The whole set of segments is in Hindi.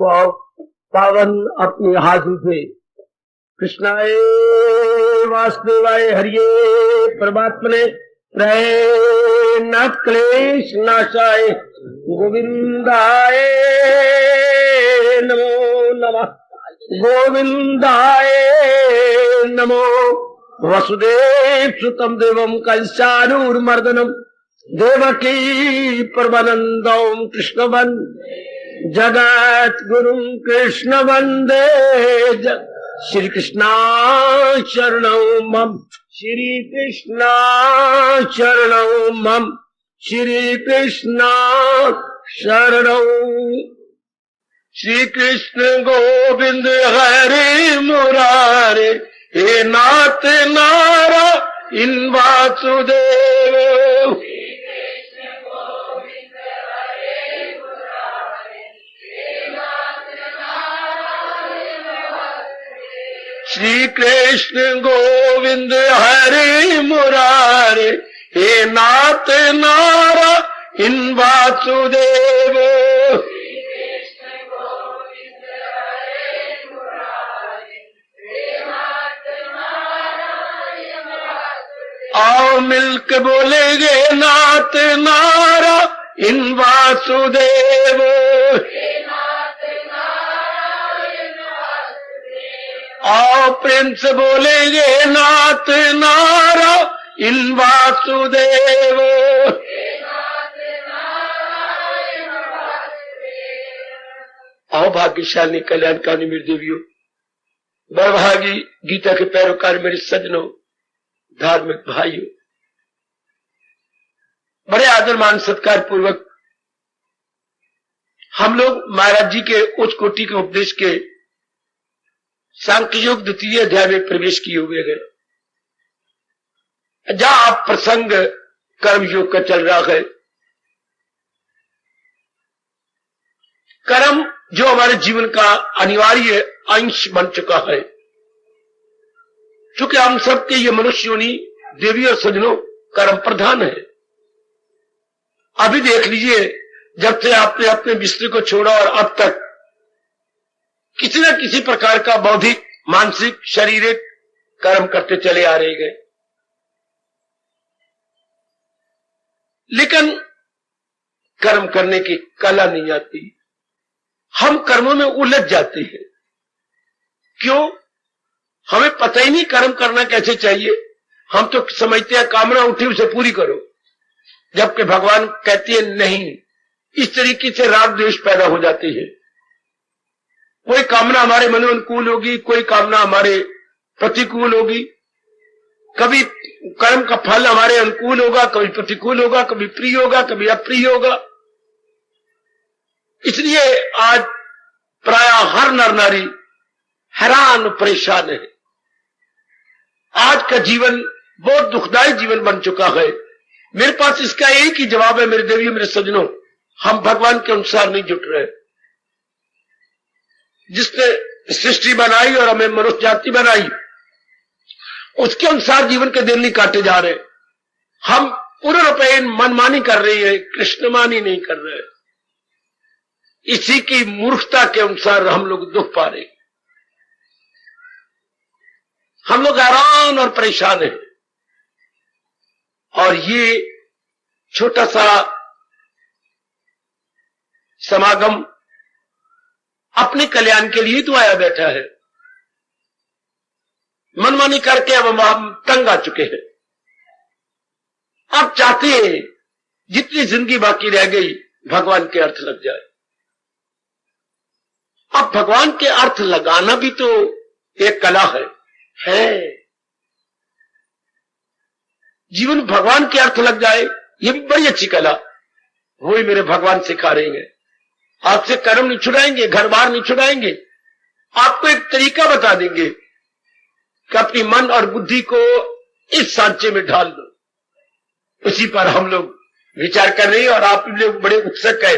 पावन अपने हाथों से कृष्णाय वासुदेवाय हरिये परमात्मने नाथ क्लेश नाशाय गोविंदाय नमो नमः गोविंदाय नमो वसुदेव सुतम देवम कंसानूर्मर्दनम देवकी परमानंदम कृष्णवन जगत गुरु कृष्ण वंदे श्री कृष्णा शरणौ मम श्री कृष्णा शरणौ मम श्री कृष्णा शरणौ। श्री कृष्ण गोविंद हरे मुरारे हे नाथ नारा इन वासुदेव। श्री कृष्ण गोविंद हरे मुरारे हे नाथ नारा इन वासुदेव। आओ मिलके बोलेंगे नाथ नारा इन वासुदेव। आओ प्रेम से बोलेंगे नाथ नारा इन वासुदेव। आओ भाग्यशाली कल्याणकारी मेरी देवियों, बड़भागी गीता के पैरोकार मेरे सज्जनों, धार्मिक भाइयों, बड़े आदर मान सत्कार पूर्वक हम लोग महाराज जी के उच्च कोटि के उपदेश के सांख्य योग द्वितीय अध्याय में प्रवेश किए हुए हैं, जहां आप प्रसंग कर्म योग का चल रहा है। कर्म जो हमारे जीवन का अनिवार्य अंश बन चुका है, क्योंकि हम सबके ये मनुष्य योनि देवी और सज्जनों कर्म प्रधान है। अभी देख लीजिए, जब से आपने अपने बिस्तर को छोड़ा और अब तक किसी न किसी प्रकार का बौद्धिक मानसिक शारीरिक कर्म करते चले आ रहे हैं, लेकिन कर्म करने की कला नहीं आती। हम कर्मों में उलझ जाते हैं। क्यों? हमें पता ही नहीं कर्म करना कैसे चाहिए। हम तो समझते हैं कामना उठी उसे पूरी करो, जबकि भगवान कहते हैं नहीं। इस तरीके से राग द्वेष पैदा हो जाते हैं। कोई कामना हमारे मन अनुकूल होगी, कोई कामना हमारे प्रतिकूल होगी। कभी कर्म का फल हमारे अनुकूल होगा, कभी प्रतिकूल होगा, कभी प्रिय होगा, कभी अप्रिय होगा। इसलिए आज प्राय हर नर नारी हैरान परेशान है। आज का जीवन बहुत दुखदायी जीवन बन चुका है। मेरे पास इसका एक ही जवाब है मेरे देवियों मेरे सज्जनों, हम भगवान के अनुसार नहीं जुट रहे। जिसने सृष्टि बनाई और हमें मनुष्य जाति बनाई, उसके अनुसार जीवन के दिन नहीं काटे जा रहे। हम पूर्ण रूपे मनमानी कर रही है, कृष्णमानी नहीं कर रहे। इसी की मूर्खता के अनुसार हम लोग दुख पा रहे। हम लोग हैरान और परेशान हैं। और ये छोटा सा समागम अपने कल्याण के लिए तो आया बैठा है। मनमानी करके अब हम तंग आ चुके हैं। अब चाहते हैं जितनी जिंदगी बाकी रह गई भगवान के अर्थ लग जाए। अब भगवान के अर्थ लगाना भी तो एक कला है। जीवन भगवान के अर्थ लग जाए, ये भी बड़ी अच्छी कला। वही मेरे भगवान सिखा रहे हैं। आपसे कर्म नहीं छुड़ाएंगे, घर बार नहीं छुड़ाएंगे, आपको एक तरीका बता देंगे कि अपनी मन और बुद्धि को इस सांचे में ढाल दो। उसी पर हम लोग विचार कर रहे हैं और आप लोग बड़े उत्सुक है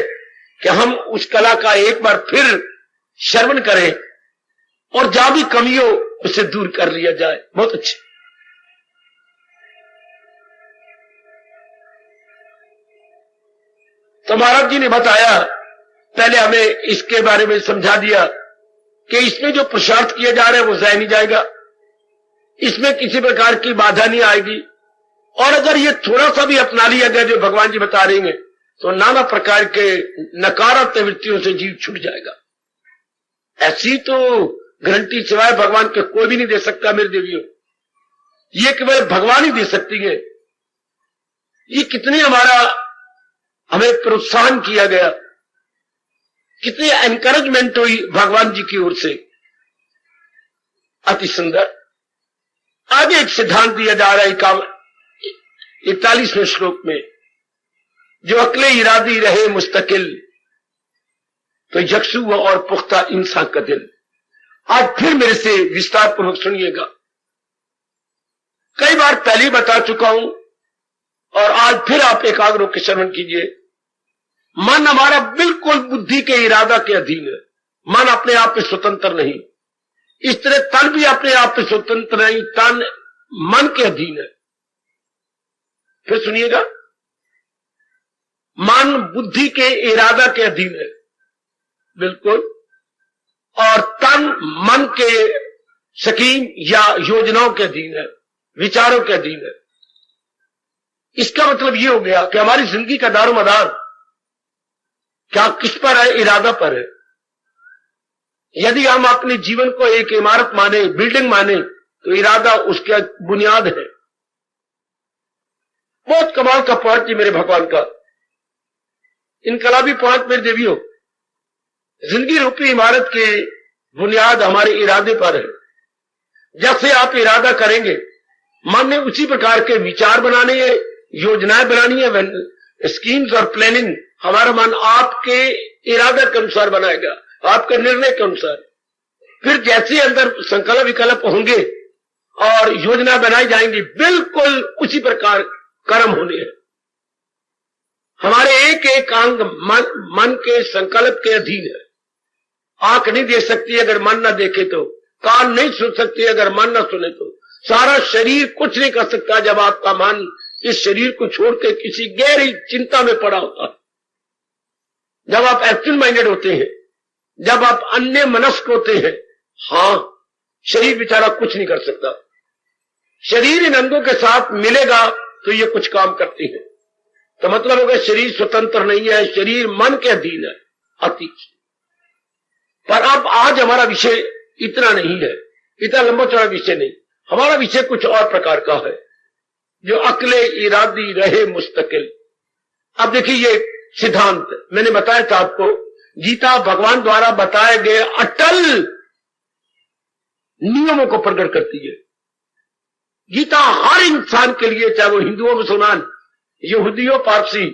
कि हम उस कला का एक बार फिर श्रवण करें और जहां भी कमी हो उसे दूर कर लिया जाए। बहुत अच्छे। तो महाराज जी ने बताया पहले हमें इसके बारे में समझा दिया कि इसमें जो पुरुषार्थ किया जा रहा है वो ज़ाया नहीं जाएगा, इसमें किसी प्रकार की बाधा नहीं आएगी, और अगर ये थोड़ा सा भी अपना लिया गया जो भगवान जी बता रहे हैं तो नाना प्रकार के नकारात्मक वृत्तियों से जीव छूट जाएगा। ऐसी तो गारंटी सिवाय भगवान के कोई भी नहीं दे सकता मेरे देवियों, ये केवल भगवान ही दे सकती है। ये कितने हमें प्रोत्साहन किया गया, कितनी एनकरेजमेंट हुई भगवान जी की ओर से, अति सुंदर। आगे एक सिद्धांत दिया जा रहा है 41वें श्लोक में, जो अकले इरादी रहे मुस्तकिल तो यक्षु और पुख्ता इंसान का दिल। आज फिर मेरे से विस्तार पूर्वक सुनिएगा। कई बार पहले ही बता चुका हूं और आज फिर आप एकाग्र होकर श्रवण कीजिए। मन हमारा बिल्कुल बुद्धि के इरादा के अधीन है, मन अपने आप में स्वतंत्र नहीं। इस तरह तन भी अपने आप में स्वतंत्र नहीं, तन मन के अधीन है। फिर सुनिएगा, मन बुद्धि के इरादा के अधीन है बिल्कुल, और तन मन के स्कीम या योजनाओं के अधीन है, विचारों के अधीन है। इसका मतलब यह हो गया कि हमारी जिंदगी का दारोमदार क्या किस पर है? इरादा पर है। यदि हम अपने जीवन को एक इमारत माने, बिल्डिंग माने, तो इरादा उसका बुनियाद है। बहुत कमाल का पॉइंट है मेरे भगवान का, इनकलाबी पॉइंट मेरे देवियों। जिंदगी रूपी इमारत की बुनियाद हमारे इरादे पर है। जैसे आप इरादा करेंगे, मन ने उसी प्रकार के विचार बनाने हैं, योजनाएं बनानी है, स्कीम्स और प्लानिंग। हमारा मन आपके इरादे के अनुसार बनाएगा, आपके निर्णय के अनुसार। फिर जैसे अंदर संकल्प विकल्प होंगे और योजना बनाई जाएंगी, बिल्कुल उसी प्रकार कर्म होने हैं। हमारे एक एक अंग मन के संकल्प के अधीन है। आंख नहीं देख सकती अगर मन ना देखे तो, कान नहीं सुन सकती अगर मन ना सुने तो, सारा शरीर कुछ नहीं कर सकता जब आपका मन इस शरीर को छोड़ के किसी गहरी चिंता में पड़ा होता है। जब आप एब्सेंट माइंडेड होते हैं, जब आप अन्य मनस्क होते हैं, हां, शरीर बेचारा कुछ नहीं कर सकता। शरीर इन अंगों के साथ मिलेगा तो ये कुछ काम करते हैं। तो मतलब होगा शरीर स्वतंत्र नहीं है, शरीर मन के अधीन है, अति। पर अब आज हमारा विषय इतना नहीं है, इतना लंबा चौड़ा विषय नहीं। हमारा विषय कुछ और प्रकार का है, जो अकले इरादी रहे मुस्तकिल। अब देखिए, ये सिद्धांत मैंने बताया था आपको, गीता भगवान द्वारा बताए गए अटल नियमों को प्रकट करती है। गीता हर इंसान के लिए, चाहे वो हिंदुओं, मुसलमान, यहूदियों, पारसी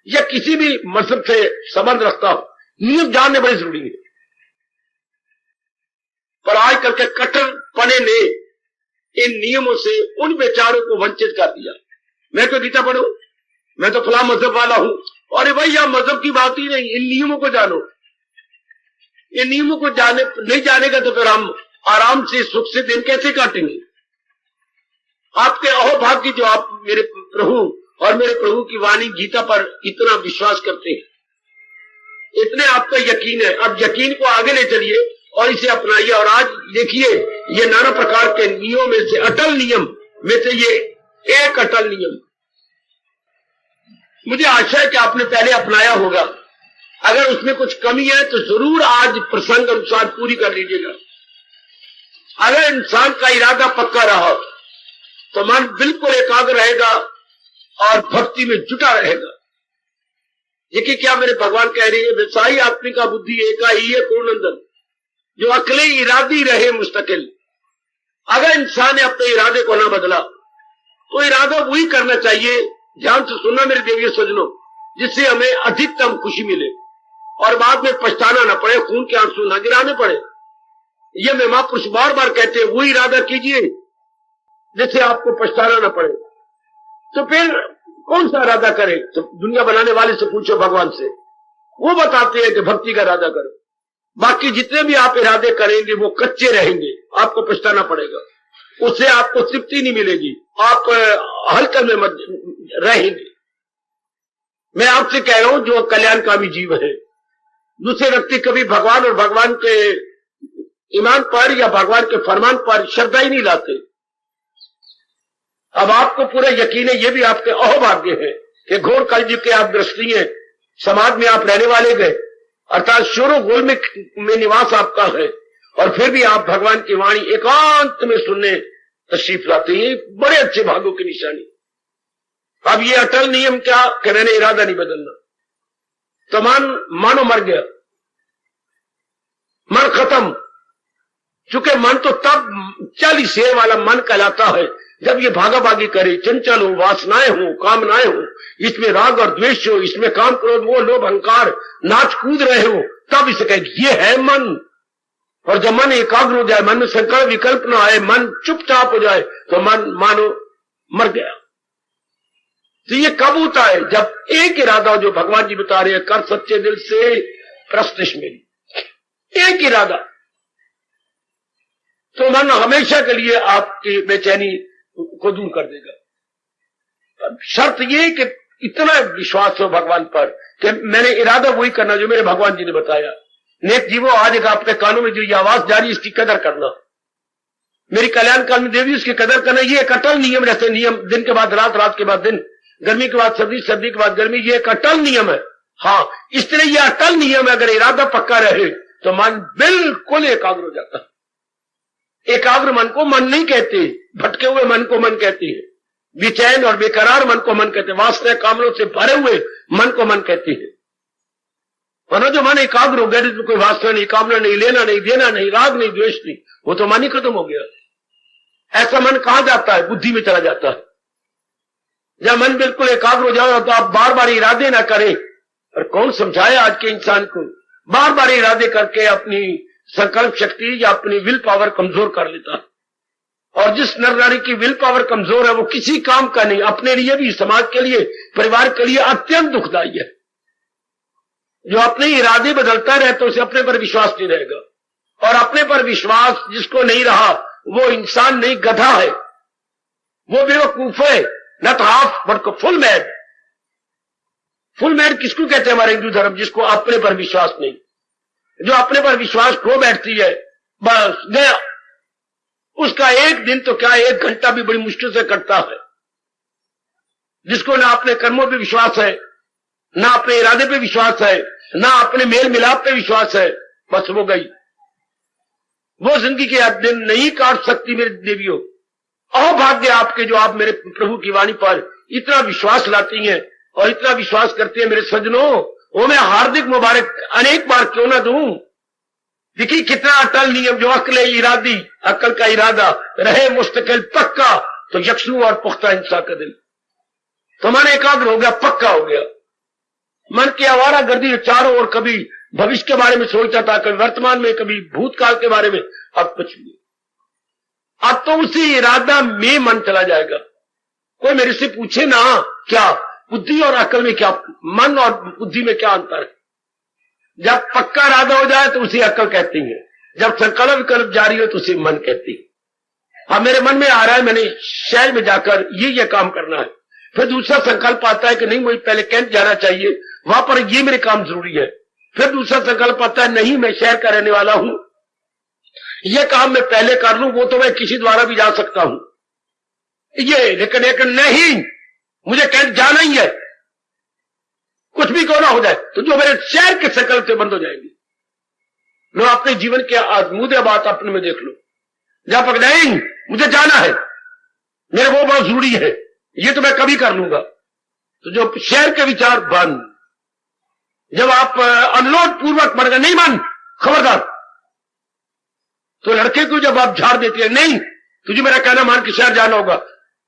या किसी भी मजहब से संबंध रखता हो, नियम जानने बड़े जरूरी है। पर आज कल के कट्टरपने ने इन नियमों से उन बेचारों को वंचित कर दिया। मैं तो गीता पढ़ू, मैं तो फलां मजहब वाला हूं। अरे भाई, यह मजहब की बात ही नहीं, इन नियमों को जानो। इन नियमों को नहीं जानेगा तो फिर हम आराम से सुख से दिन कैसे काटेंगे? आपके अहोभाग्य जो आप मेरे प्रभु और मेरे प्रभु की वाणी गीता पर इतना विश्वास करते हैं, इतने आपका यकीन है। अब यकीन को आगे ले चलिए और इसे अपनाइए। और आज देखिए, ये नाना प्रकार के नियमों में से, अटल नियम में से ये एक अटल नियम, मुझे आशा है कि आपने पहले अपनाया होगा। अगर उसमें कुछ कमी है तो जरूर आज प्रसंग अनुसार पूरी कर लीजिएगा। अगर इंसान का इरादा पक्का रहा तो मन बिल्कुल एकाग्र रहेगा और भक्ति में जुटा रहेगा। देखिए क्या मेरे भगवान कह रहे हैं, व्यवसायी आत्मिका बुद्धि एका ही है पूर्णनंदन, जो अकले इरादी रहे मुस्तकिल। अगर इंसान ने अपने इरादे को ना बदला तो इरादा वही करना चाहिए, ध्यान से सुनना मेरे देवी सज्जनों, जिससे हमें अधिकतम खुशी मिले और बाद में पछताना ना पड़े, खून के आंसू ना गिराने पड़े। ये मैं महापुरुष बार बार कहते हैं, वही इरादा कीजिए जिससे आपको पछताना ना पड़े। तो फिर कौन सा इरादा करे? तो दुनिया बनाने वाले से पूछो, भगवान से, वो बताते हैं कि भक्ति का इरादा करो। बाकी जितने भी आप इरादे करेंगे वो कच्चे रहेंगे, आपको पछताना पड़ेगा, उससे आपको तृप्ति नहीं मिलेगी, आप हलचल में रहेंगे। मैं आपसे कह रहा हूं, जो कल्याणकामी जीव है, दूसरे व्यक्ति कभी भगवान और भगवान के ईमान पर या भगवान के फरमान पर श्रद्धा ही नहीं लाते। अब आपको पूरा यकीन है, ये भी आपके अहोभाग्य है कि घोर कलयुग के आप दृष्टि हैं, समाज में आप रहने वाले गए, अर्थात शोरो गोल में निवास आपका है, और फिर भी आप भगवान की वाणी एकांत में सुनने तशरीफ लाते हैं। बड़े अच्छे भागों की निशानी। अब ये अटल नियम क्या कि मैंने इरादा नहीं बदलना, तो मानो मर गया, मन खत्म। चूंकि मन तो तब 40 शेर वाला मन कहलाता है जब ये भागा भागी करे, चंचल हो, वासनाएं हो, कामनाएं हो, इसमें राग और द्वेष हो, इसमें काम क्रोध वो लोभ अहंकार नाच कूद रहे हो, तब इसे कहे ये है मन। और जब मन एकाग्र हो जाए, मन में संकल्प विकल्प ना आए, मन चुपचाप हो जाए, तो मन मानो मर गया। तो ये कब होता है? जब एक इरादा जो भगवान जी बता रहे हैं, कर सच्चे दिल से प्रस्तिश मेरी, एक इरादा, तो मन हमेशा के लिए आपकी बेचैनी को दूर कर देगा। शर्त ये कि इतना विश्वास हो भगवान पर कि मैंने इरादा वही करना जो मेरे भगवान जी ने बताया। नेक जीवो, आज एक आपके कानों में जो ये आवाज जारी, इसकी कदर करना, मेरी कल्याणकामी देवी, उसकी कदर करना। ये एक अटल नियम, जैसे नियम दिन के बाद रात, रात के बाद दिन, गर्मी के बाद सर्दी, सर्दी के बाद गर्मी, ये एक अटल नियम है। हाँ, इस तरह ये अटल नियम है, अगर इरादा पक्का रहे तो मन बिल्कुल एकाग्र हो जाता है। एकाग्र मन को मन नहीं कहते, भटके हुए मन को मन कहते हैं, बेचैन और बेकरार मन को मन कहते हैं, वासना कामनों से भरे हुए मन को मन कहते हैं। वरना जो मन एकाग्र हो गया, जिसमें कोई वासना नहीं, कामना नहीं, लेना नहीं, देना नहीं, राग नहीं, द्वेष नहीं, वो तो मन ही खत्म हो गया। ऐसा मन कहां जाता है? बुद्धि में चला जाता है। जब मन बिल्कुल एकाग्र हो जाओ तो आप बार बार इरादे ना करें। और कौन समझाए आज के इंसान को? बार बार इरादे करके अपनी संकल्प शक्ति या अपनी विल पावर कमजोर कर लेता है। और जिस नर नारी की विल पावर कमजोर है, वो किसी काम का नहीं, अपने लिए भी, समाज के लिए, परिवार के लिए अत्यंत दुखदायी है। जो अपने इरादे बदलता रहे तो उसे अपने पर विश्वास नहीं रहेगा, और अपने पर विश्वास जिसको नहीं रहा वो इंसान नहीं, गधा है, वो बेवकूफ है, not half but full mad. Full mad किसको कहते हैं हमारे हिंदू धर्म? जिसको अपने पर विश्वास नहीं, जो अपने पर विश्वास खो बैठती है, बस गया, उसका एक दिन तो क्या, एक घंटा भी बड़ी मुश्किल से कटता है। जिसको ना अपने कर्मों पे विश्वास है, ना अपने इरादे पे विश्वास है, ना अपने मेल मिलाप पे विश्वास है, बस वो गई। वो जिंदगी के दिन नहीं काट सकती मेरी देवियों। अहोभाग्य आपके जो आप मेरे प्रभु की वाणी पर इतना विश्वास लाती हैं और इतना विश्वास करती हैं मेरे सज्जनों, वो मैं हार्दिक मुबारक अनेक बार क्यों ना दूं। देखिए कितना अटल नियम, जो अक्ल इरादी, अक्ल का इरादा रहे मुस्तकिल पक्का, तो यक्षु और पुख्ता इंसान का दिल तो मन एकाग्र हो गया, पक्का हो गया। मन की आवारा गर्दी चारों ओर, कभी भविष्य के बारे में सोचता था, कभी वर्तमान में, कभी भूतकाल के बारे में, अब कुछ नहीं। अब तो उसी इरादा में मन चला जाएगा। कोई मेरे से पूछे ना, क्या बुद्धि और अकल में क्या, मन और बुद्धि में क्या अंतर है? जब पक्का इरादा हो जाए तो उसे अकल कहती है, जब संकल्प विकल्प जारी हो तो उसे मन कहती है। अब मेरे मन में आ रहा है मैंने शहर में जाकर ये काम करना है, फिर दूसरा संकल्प आता है कि नहीं मुझे पहले कैंट जाना चाहिए, वहां पर ये मेरे काम जरूरी है। फिर दूसरा संकल्प आता है नहीं मैं शहर का रहने वाला हूं, ये काम मैं पहले कर लूं, वो तो मैं किसी द्वारा भी जा सकता हूं, ये लेकिन नहीं मुझे कैंट जाना ही है, कुछ भी क्यों ना हो जाए। तो जो मेरे शहर के संकल्प से बंद हो जाएंगे। लो अपने जीवन के आजमूदे बात अपने में देख लो, जब तक नहीं मुझे जाना है, मेरे वो बहुत जरूरी है, ये तो मैं कभी कर लूंगा, तो जो शहर के विचार बंद। जब आप अनुरोध पूर्वक मर गए, नहीं मन खबरदार, तो लड़के को जब आप झाड़ देती है, नहीं तुझे मेरा कहना मान के शहर जाना होगा,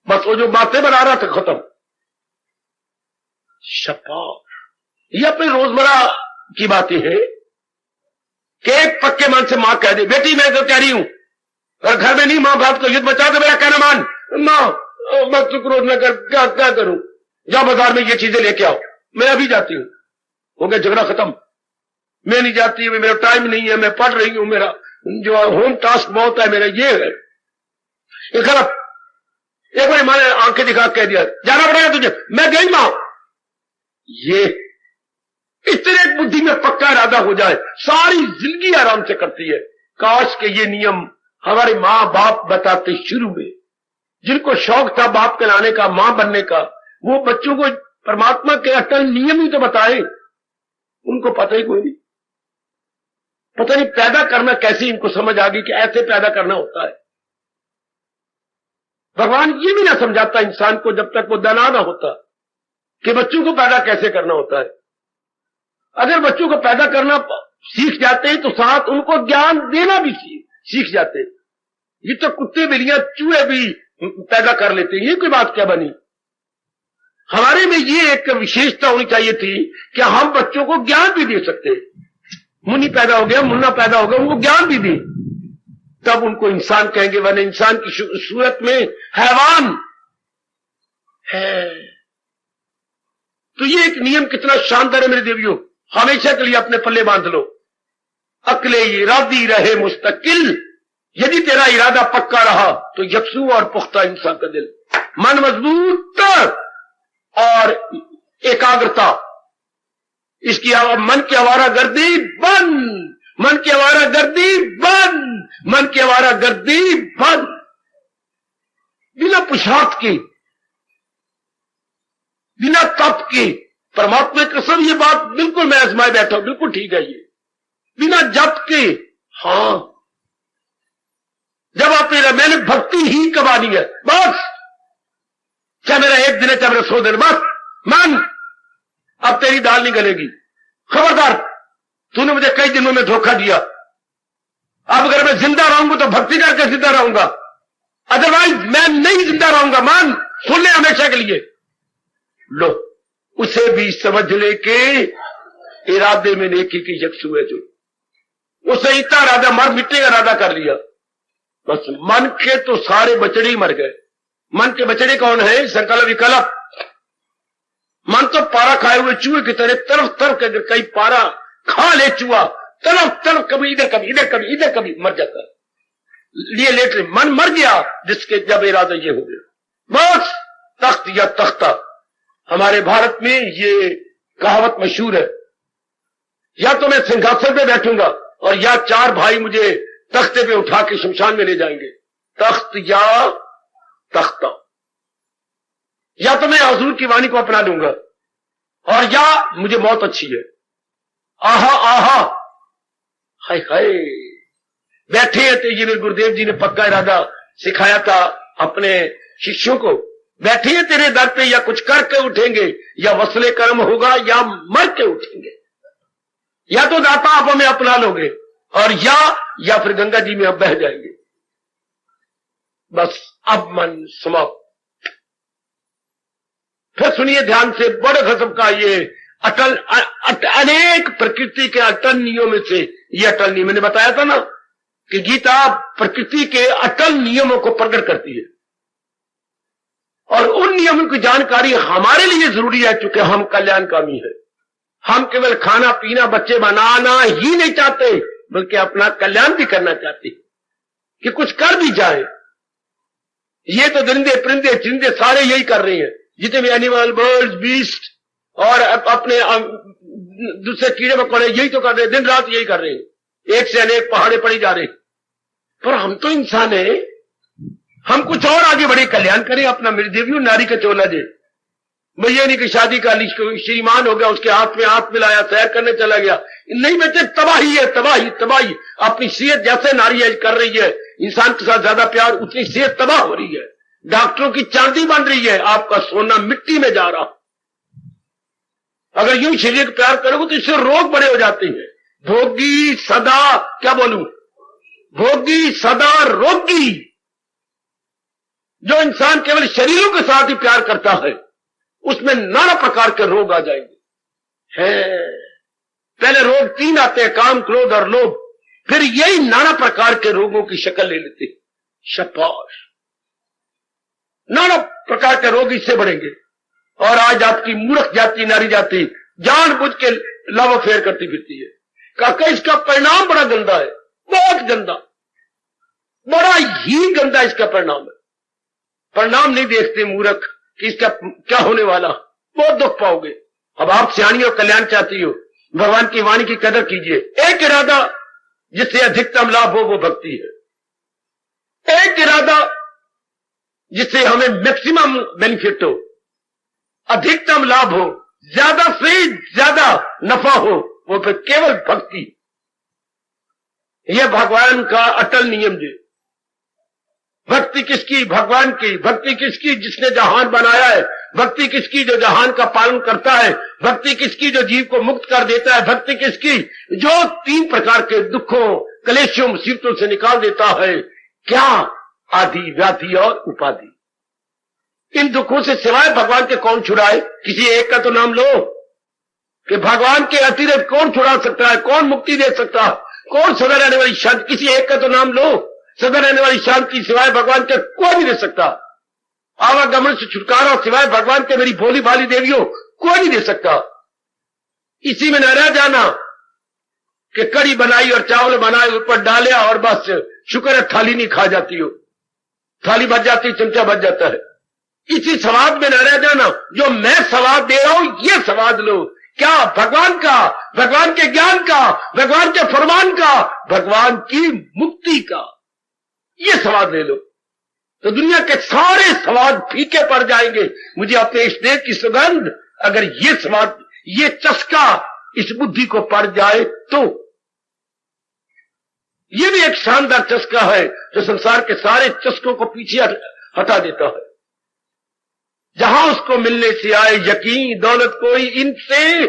बस वो जो बातें बना रहा था खत्म। शाबाश, ये अपने रोजमर्रा की बातें हैं कि एक पक्के मन से मां कह दे बेटी मैं तो कह रही हूं, और घर में नहीं मां बाप को युद्ध बचा दो, मेरा कहना मान, मां मत तू क्रोध न कर, क्या करूं, जाओ बाजार में ये चीजें लेके आओ, मैं अभी जाती हूं, हो गया झगड़ा खत्म। मैं नहीं जाती, मेरा टाइम नहीं है, मैं पढ़ रही हूं, मेरा जो होम टास्क बहुत है, मेरा ये है, ये गलत। एक बार मैंने आंखें दिखा कह दिया जाना पड़ेगा तुझे, मैं गई मां, ये इतने बुद्धि में पक्का इरादा हो जाए, सारी जिंदगी आराम से करती है। काश के ये नियम हमारे माँ बाप बताते शुरू में, जिनको शौक था बाप कहलाने का, मां बनने का, वो बच्चों को परमात्मा के अटल नियम ही तो बताए। उनको पता ही कोई नहीं, पता नहीं पैदा करना कैसे इनको समझ आ गई कि ऐसे पैदा करना होता है। भगवान ये भी ना समझाता इंसान को जब तक वो दाना ना होता कि बच्चों को पैदा कैसे करना होता है। अगर बच्चों को पैदा करना सीख जाते हैं तो साथ उनको ज्ञान देना भी सीख जाते हैं। ये तो कुत्ते बिल्लियां चूहे भी पैदा कर लेते हैं, ये कोई बात क्या बनी। हमारे में ये एक विशेषता होनी चाहिए थी कि हम बच्चों को ज्ञान भी दे सकते। मुन्नी पैदा हो गया, मुन्ना पैदा हो गया, उनको ज्ञान भी दे, तब उनको इंसान कहेंगे, वरना इंसान की सूरत में हैवान है। तो ये एक नियम कितना शानदार है मेरे देवियों, हमेशा के लिए अपने पल्ले बांध लो। अकले इरादी रहे मुस्तकिल, यदि तेरा इरादा पक्का रहा तो यकसू और पुख्ता इंसान का दिल, मन मजबूत और एकाग्रता, इसकी मन की आवारा गर्दी बंद, मन की आवारा गर्दी बंद, मन की आवारा गर्दी बंद, बिना पुरुषार्थ के, बिना तप के। परमात्मा की कसम ये बात बिल्कुल मैं आजमाए बैठा हूं, बिल्कुल ठीक है ये, बिना जप के। हां, जब आपने मैंने भक्ति ही कमानी है बस, चाहे मेरा 1 दिन है चाहे मेरा 100 दिन, बस मान, अब तेरी दाल नहीं गलेगी। खबरदार, तूने मुझे कई दिनों में धोखा दिया, अब अगर मैं जिंदा रहूंगा तो भक्ति करके जिंदा रहूंगा, अदरवाइज मैं नहीं जिंदा रहूंगा। मान, सुन ले हमेशा के लिए। लो, उसे भी समझ ले के इरादे में नेकी की यकसू है, जो उसे इतना इरादा मर मिटने का इरादा कर लिया, बस मन के तो सारे बछड़े ही मर गए। मन के बछड़े कौन है? संकल्प विकल्प। मन तो पारा खाए हुए चूहे की तरह तरफ तरफ के, अगर कई पारा खा ले चूहा, तरफ तरफ, कभी इधर कभी इधर कभी इधर कभी, मर जाता लिए लेट रहे। मन मर गया जिसके जब इरादा ये हो गया, बस तख्त या तख्ता। हमारे भारत में ये कहावत मशहूर है, या तो मैं सिंहासन पे बैठूंगा और या 4 भाई मुझे तख्ते पे उठा के शमशान में ले जाएंगे। तख्त या तख्ता, या तो मैं हुजूर की वाणी को अपना लूंगा और या मुझे मौत अच्छी है। आहा आहा, हाय हाय, बैठे हैं तो ये मेरे गुरुदेव जी ने पक्का इरादा सिखाया था अपने शिष्यों को, बैठे हैं तेरे दर पे, या कुछ करके उठेंगे, या वसले कर्म होगा, या मर के उठेंगे, या तो दाता आप हमें अपना लोगे और या फिर गंगा जी में अब बह जाएंगे। बस अब मन समाप्त। फिर सुनिए ध्यान से, बड़े गजब का ये अटल अनेक प्रकृति के अटल नियमों में से ये अटल नियम, मैंने बताया था ना कि गीता प्रकृति के अटल नियमों को प्रकट करती है, और उन नियमों की जानकारी हमारे लिए जरूरी है क्योंकि हम कल्याणकामी है। हम केवल खाना पीना बच्चे बनाना ही नहीं चाहते, बल्कि अपना कल्याण भी करना चाहते कि कुछ कर भी जाए। ये तो दरिंदे परिंदे चिंदे सारे यही कर रहे हैं, जितने भी एनिमल बर्ड्स बीस्ट और अपने दूसरे कीड़े मकोड़े यही तो कर रहे हैं, दिन रात यही कर रहे हैं, एक से अनेक पहाड़े पड़ी जा रहे हैं। पर हम तो इंसान है, हम कुछ और आगे बढ़े, कल्याण करें अपना। मेरी देवियों, नारी का चोला दे, मैं ये नहीं कि शादी का श्रीमान हो गया, उसके हाथ में हाथ मिलाया, सैर करने चला गया, नहीं बच्चे, तबाही है, तबाही तबाही। अपनी सेहत जैसे नारी आज कर रही है, इंसान के साथ ज्यादा प्यार, उतनी सेहत तबाह हो रही है, डॉक्टरों की चांदी बन रही है, आपका सोना मिट्टी में जा रहा। अगर यूं शरीर को प्यार करोगे तो इससे रोग बड़े हो जाते हैं। भोगी सदा, क्या बोलूं, भोगी सदा रोगी। जो इंसान केवल शरीरों के साथ ही प्यार करता है, उसमें नाना प्रकार के रोग आ जाएंगे। है, पहले रोग 3 आते हैं, काम, क्रोध और लोभ, फिर यही नाना प्रकार के रोगों की शक्ल ले लेते हैं। शाबाश, नाना प्रकार के रोग इससे बढ़ेंगे। और आज आपकी मूर्ख जाति, नारी जाति जानबूझ के लव अफेयर करती फिरती है। काका इसका परिणाम बड़ा गंदा है, बहुत गंदा, बड़ा ही गंदा इसका परिणाम है। परिणाम नहीं देखते मूर्ख कि इसका क्या होने वाला, बहुत दुख पाओगे। अब आप सियानी और कल्याण चाहती हो, भगवान की वाणी की कदर कीजिए। एक इरादा जिससे अधिकतम लाभ हो वो भक्ति है। एक इरादा जिससे हमें मैक्सिमम बेनिफिट हो, अधिकतम लाभ हो, ज्यादा से ज्यादा नफा हो, वो फिर केवल भक्ति। यह भगवान का अटल नियम है। भक्ति किसकी? भगवान की। भक्ति किसकी? जिसने जहान बनाया है। भक्ति किसकी? जो जहान का पालन करता है। भक्ति किसकी? जो जीव को मुक्त कर देता है। भक्ति किसकी? जो 3 प्रकार के दुखों, क्लेशों, मुसीबतों से निकाल देता है। क्या? आदि, व्याधि और उपाधि। इन दुखों से सिवाय भगवान के कौन छुड़ाए? किसी एक का तो नाम लो कि भगवान के अतिरिक्त कौन छुड़ा सकता है, कौन मुक्ति दे सकता है, कौन सदा रहने वाली शांति? किसी एक का तो नाम लो। सदा रहने वाली शांति सिवाय भगवान के कोई नहीं दे सकता। आवागमन से छुटकारा सिवाय भगवान के मेरी भोली भाली देवियों कोई नहीं दे सकता। इसी में न रह जाना कि कड़ी बनाई और चावल बनाए, ऊपर डालिया और बस शुक्र है थाली नहीं खा जाती हो। थाली बच जाती, चमचा बच जाता है। इसी स्वाद में न रह जाना। जो मैं स्वाद दे रहा हूं ये स्वाद लो। क्या? भगवान का, भगवान के ज्ञान का, भगवान के फरमान का, भगवान की मुक्ति का, ये स्वाद ले लो तो दुनिया के सारे स्वाद फीके पड़ जाएंगे। मुझे अपने स्नेह की सुगंध, अगर ये स्वाद, ये चस्का इस बुद्धि को पड़ जाए तो ये भी एक शानदार चस्का है जो संसार के सारे चस्कों को पीछे हटा देता है। जहां उसको मिलने से आए यकीन, दौलत कोई इनसे,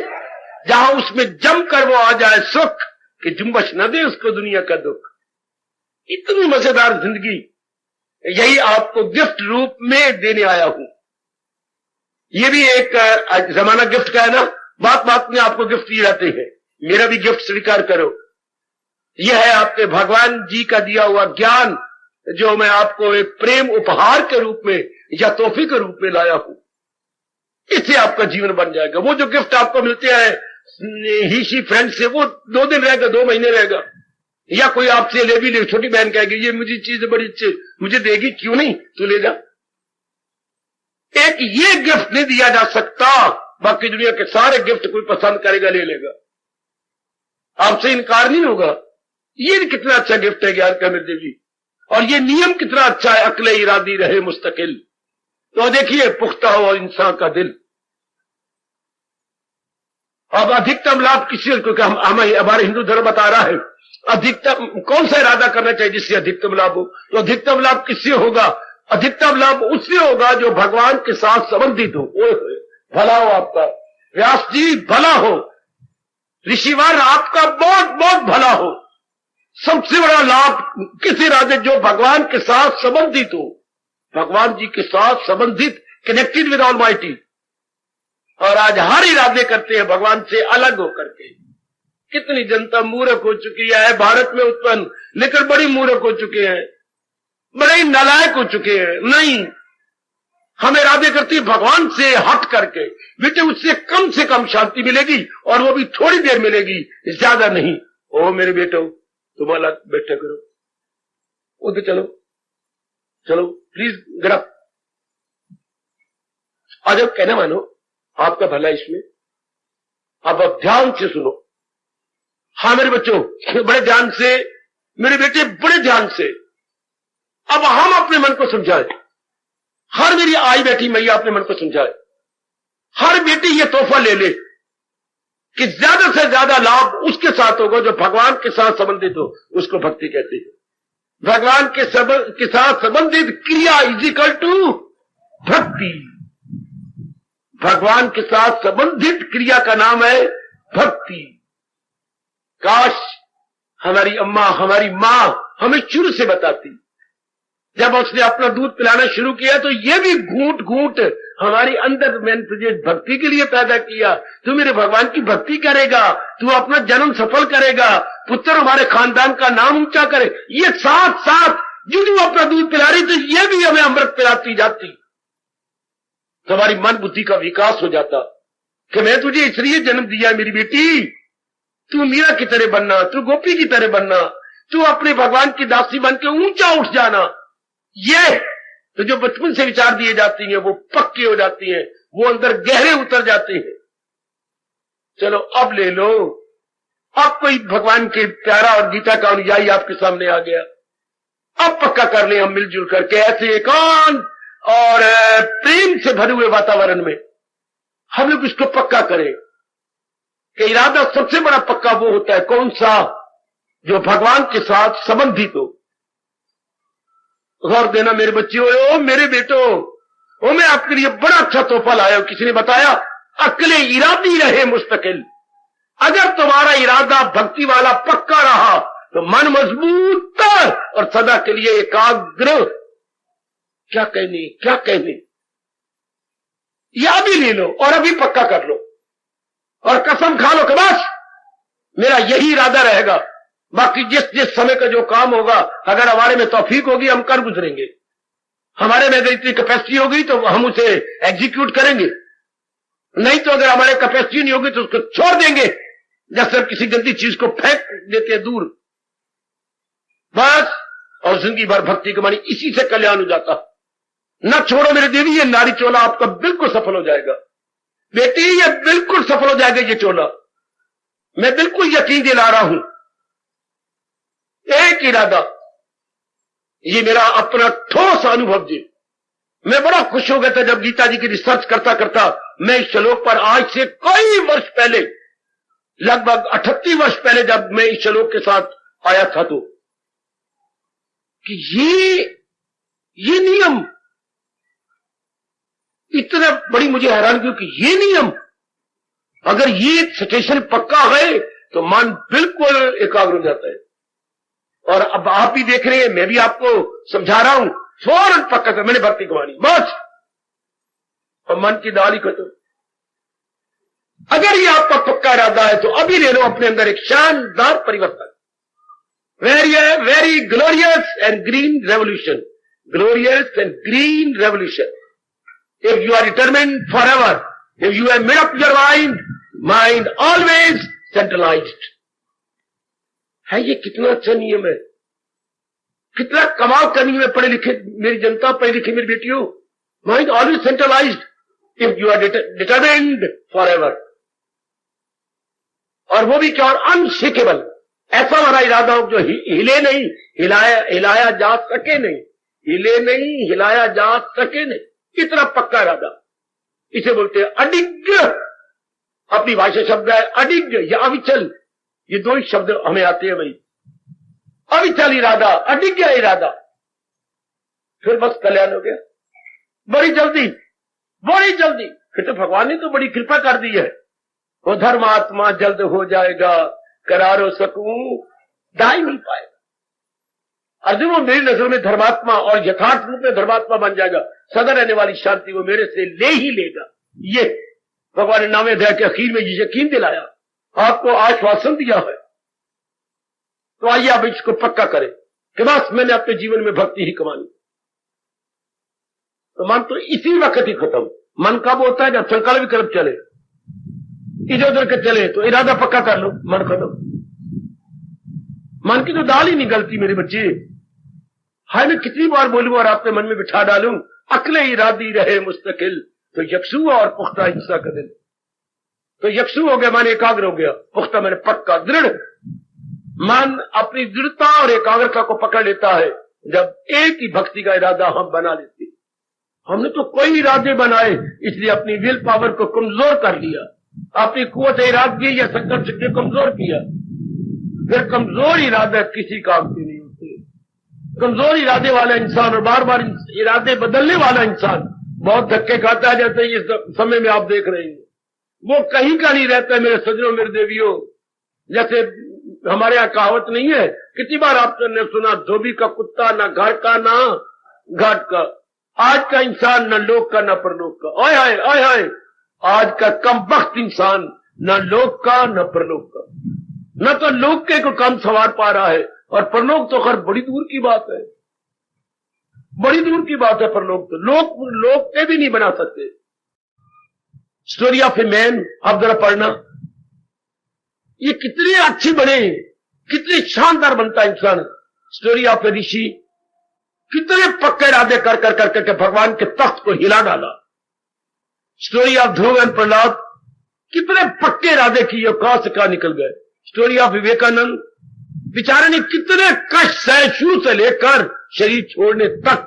जहां उसमें जमकर वो आ जाए सुख कि जुम्बश न दे उसको दुनिया का दुख। इतनी मजेदार जिंदगी, यही आपको गिफ्ट रूप में देने आया हूं। ये भी एक जमाना गिफ्ट का है ना, बात बात में आपको गिफ्ट दिए जाते हैं। मेरा भी गिफ्ट स्वीकार करो। यह है आपके भगवान जी का दिया हुआ ज्ञान, जो मैं आपको एक प्रेम उपहार के रूप में या तोहफे के रूप में लाया हूं। इससे आपका जीवन बन जाएगा। वो जो गिफ्ट आपको मिलते हैं ही फ्रेंड से, वो 2 दिन रहेगा, 2 महीने रहेगा। या कोई आपसे ले भी ले, छोटी बहन कहेगी ये मुझे चीज बड़ी अच्छी, मुझे देगी, क्यों नहीं, तू ले जा। एक ये गिफ्ट नहीं दिया जा सकता। बाकी दुनिया के सारे गिफ्ट कोई पसंद करेगा, ले लेगा, आपसे इनकार नहीं होगा। ये कितना अच्छा गिफ्ट है ज्ञान का मेरे देवी। और ये नियम कितना अच्छा है, अक्ले इरादी रहे मुस्तकिल। तो देखिए, पुख्ता हो इंसान का दिल। अब अधिकतम लाभ किसी को, हमारे हिंदू धर्म बता रहा है अधिकतम कौन सा इरादा करना चाहिए जिससे अधिकतम लाभ हो। तो अधिकतम लाभ किससे होगा? अधिकतम लाभ उससे होगा जो भगवान के साथ संबंधित हो। ओए भला हो आपका, व्यास जी भला हो, ऋषिवर आपका बहुत बहुत भला हो। सबसे बड़ा लाभ किस इरादे? जो भगवान के साथ संबंधित हो, भगवान जी के साथ संबंधित, कनेक्टेड विद ऑलमाइटी। और आज हर इरादे करते हैं भगवान से अलग होकर के। कितनी जनता मूर्ख हो चुकी है भारत में उत्पन्न, लेकिन बड़ी मूर्ख हो चुके हैं, बड़े ही नालायक हो चुके हैं। नहीं, हम इरादे करते हैं भगवान से हट करके, बेटे उससे कम से कम शांति मिलेगी और वो भी थोड़ी देर मिलेगी, ज्यादा नहीं। ओ मेरे बेटो, तुम अलग बैठे करो, उधर चलो, चलो प्लीज गिरा आ जाओ, कहना मानो, आपका भला इसमें। अब ध्यान से सुनो। हाँ मेरे बच्चों, बड़े ध्यान से, मेरे बेटे बड़े ध्यान से। अब हम अपने मन को समझाए। हर मेरी आई बैठी मैया अपने मन को समझाए। हर बेटी ये तोहफा ले ले कि ज्यादा से ज्यादा लाभ उसके साथ होगा जो भगवान के साथ संबंधित हो। उसको भक्ति कहते हैं। भगवान के साथ संबंधित क्रिया इज इक्वल टू भक्ति। भगवान के साथ संबंधित क्रिया का नाम है भक्ति। काश हमारी अम्मा, हमारी मां हमें शुरू से बताती। जब उसने अपना दूध पिलाना शुरू किया तो ये भी घूंट घूंट हमारी अंदर, मैंने तुझे भक्ति के लिए पैदा किया, तू मेरे भगवान की भक्ति करेगा, तू अपना जन्म सफल करेगा, पुत्र हमारे खानदान का नाम ऊंचा करे। ये साथ साथ जो अपना दूध पिला रही तो ये भी हमें अमृत पिलाती जाती। तो हमारी मन बुद्धि का विकास हो जाता कि मैं तुझे इसलिए जन्म दिया मेरी बेटी, तू मीरा की तरह बनना, तू गोपी की तरह बनना, तू अपने भगवान की दासी बन के ऊंचा उठ जाना। ये तो जो बचपन से विचार दिए जाती हैं वो पक्के हो जाती हैं, वो अंदर गहरे उतर जाते हैं। चलो अब ले लो। अब कोई भगवान के प्यारा और गीता का अनुयायी आपके सामने आ गया, अब पक्का कर ले हम मिलजुल करके ऐसे एकांत और प्रेम से भरे हुए वातावरण में हम लोग इसको पक्का करें कि इरादा सबसे बड़ा पक्का वो होता है कौन सा, जो भगवान के साथ संबंधित हो। गौर देना मेरे बच्चों, ओ मेरे बेटो, ओ मैं आपके लिए बड़ा अच्छा तोहफा लाया हूं। किसी ने बताया अक्ले इरादी रहे मुस्तकिल। अगर तुम्हारा इरादा भक्ति वाला पक्का रहा तो मन मजबूत और सदा के लिए एकाग्र। क्या कहने या भी ले लो और अभी पक्का कर लो और कसम खा लो कि बस मेरा यही इरादा रहेगा। बाकी जिस जिस समय का जो काम होगा, अगर हमारे में तौफीक होगी हम कर गुजरेंगे, हमारे में अगर इतनी कैपेसिटी होगी तो हम उसे एग्जीक्यूट करेंगे, नहीं तो अगर हमारे कैपेसिटी नहीं होगी तो उसको छोड़ देंगे, जैसे हम किसी गंदी चीज को फेंक देते हैं दूर। बस, और जिंदगी भर भक्ति कमानी, इसी से कल्याण हो जाता। न छोड़ो मेरे देवी, ये नारी चोला आपका बिल्कुल सफल हो जाएगा। बेटी, ये बिल्कुल सफल हो जाएगा ये चोला, मैं बिल्कुल यकीन दिला रहा हूं। एक इरादा, ये मेरा अपना ठोस अनुभव जी। मैं बड़ा खुश हो गया था जब गीता जी की रिसर्च करता करता मैं इस श्लोक पर आज से कई वर्ष पहले, लगभग 38 वर्ष पहले जब मैं इस श्लोक के साथ आया था, तो कि ये नियम इतना बड़ी मुझे हैरान क्यों कि ये नियम, अगर ये सिचुएशन पक्का है तो मन बिल्कुल एकाग्र हो जाता है। और अब आप भी देख रहे हैं, मैं भी आपको समझा रहा हूं, फौरन पक्का कर, मैंने भक्ति कमानी बस, और मन की दाल ही खत्म। अगर ये आपका पक्का इरादा है तो अभी ले लो अपने अंदर एक शानदार परिवर्तन। Very glorious and green revolution, glorious and green revolution. If you are determined forever, if you have made up your mind always centralized. है ये कितना अच्छा नियम है, कितना कमाल का नियम है। पढ़े लिखे मेरी जनता, पढ़े लिखे मेरी बेटियों, mind always centralized if you are determined forever. और वो भी क्या, और अनशेकेबल, ऐसा हमारा इरादा हो जो हिले नहीं, हिलाया जा सके नहीं, हिले नहीं, हिलाया जा सके नहीं, इतना पक्का इरादा। इसे बोलते हैं अडिग। अपनी भाषा शब्द है अडिग या अविचल, ये दो ही शब्द हमें आते हैं भाई। अविचल इरादा, अडिग इरादा, फिर बस कल्याण हो गया बड़ी जल्दी, बड़ी जल्दी। फिर तो भगवान ने तो बड़ी कृपा कर दी है। वो धर्मात्मा जल्द हो जाएगा, करारो सकूं दाई नहीं पाएगा। अर्जुन, वो मेरी नजर में धर्मात्मा और यथार्थ रूप में धर्मात्मा बन जाएगा, सदा रहने वाली शांति वो मेरे से ले ही लेगा। ये भगवान ने नामे अध्याय के आखिर में ये यकीन दिलाया, आपको आश्वासन दिया है। तो आइए आप इसको पक्का करें कि बस मैंने अपने जीवन में भक्ति ही कमानी। तो मन तो इसी वक्त ही खत्म। मन कब होता है? जब संकल्प विकल्प चले, इधर उधर के चले तो इरादा पक्का कर लो, मन खत्म। मन की तो दाल ही नहीं गलती मेरे बच्चे। हाय, मैं कितनी बार बोलूं और आपके मन में बिठा डालूं, अकले इरादी रहे मुस्तकिल तो यकसू और पुख्ता हिंसा का दिन। तो यकसू हो गया, मन एकाग्र हो गया, पुख्ता मैंने पक्का दृढ़। मन अपनी दृढ़ता और एकाग्रता को पकड़ लेता है जब एक ही भक्ति का इरादा हम बना लेते। हमने तो कोई इरादे बनाए, इसलिए अपनी विल पावर को कमजोर कर लिया, अपनी कुव्वत इरादगी या संकल्प शक्ति को कमजोर किया। फिर कमजोर इरादा किसी काम के नहीं होते। कमजोर इरादे वाला इंसान और बार बार इरादे बदलने वाला इंसान बहुत धक्के खाता है, जैसे इस समय में आप देख रहे हैं। वो कहीं का नहीं रहता है मेरे सजनों, मेरे देवियों। जैसे हमारे यहाँ कहावत नहीं है, कितनी बार आपने सुना, धोबी का कुत्ता ना घर का ना घाट का। आज का इंसान न लोक का न परलोक का। ओए हाय, ओए हाय, आज का कमबख्त इंसान न लोक का न परलोक का, न तो लोक के को कम सवार पा रहा है, और परलोक तो खैर बड़ी दूर की बात है, बड़ी दूर की बात है। परलोक तो लोक के भी नहीं बना सकते। स्टोरी ऑफ ए मैन, आप जरा पढ़ना, ये कितनी अच्छी बने, कितनी शानदार बनता इंसान। स्टोरी ऑफ ए ऋषि, कितने पक्के इरादे कर कर करके भगवान के तख्त को हिला डाला। Story of Dhruv and Prahlad, कितने पक्के इरादे किए, कहां से कहां निकल गए। स्टोरी ऑफ विवेकानंद, बेचारे ने कितने कष्ट सहे शुरू से लेकर शरीर छोड़ने तक,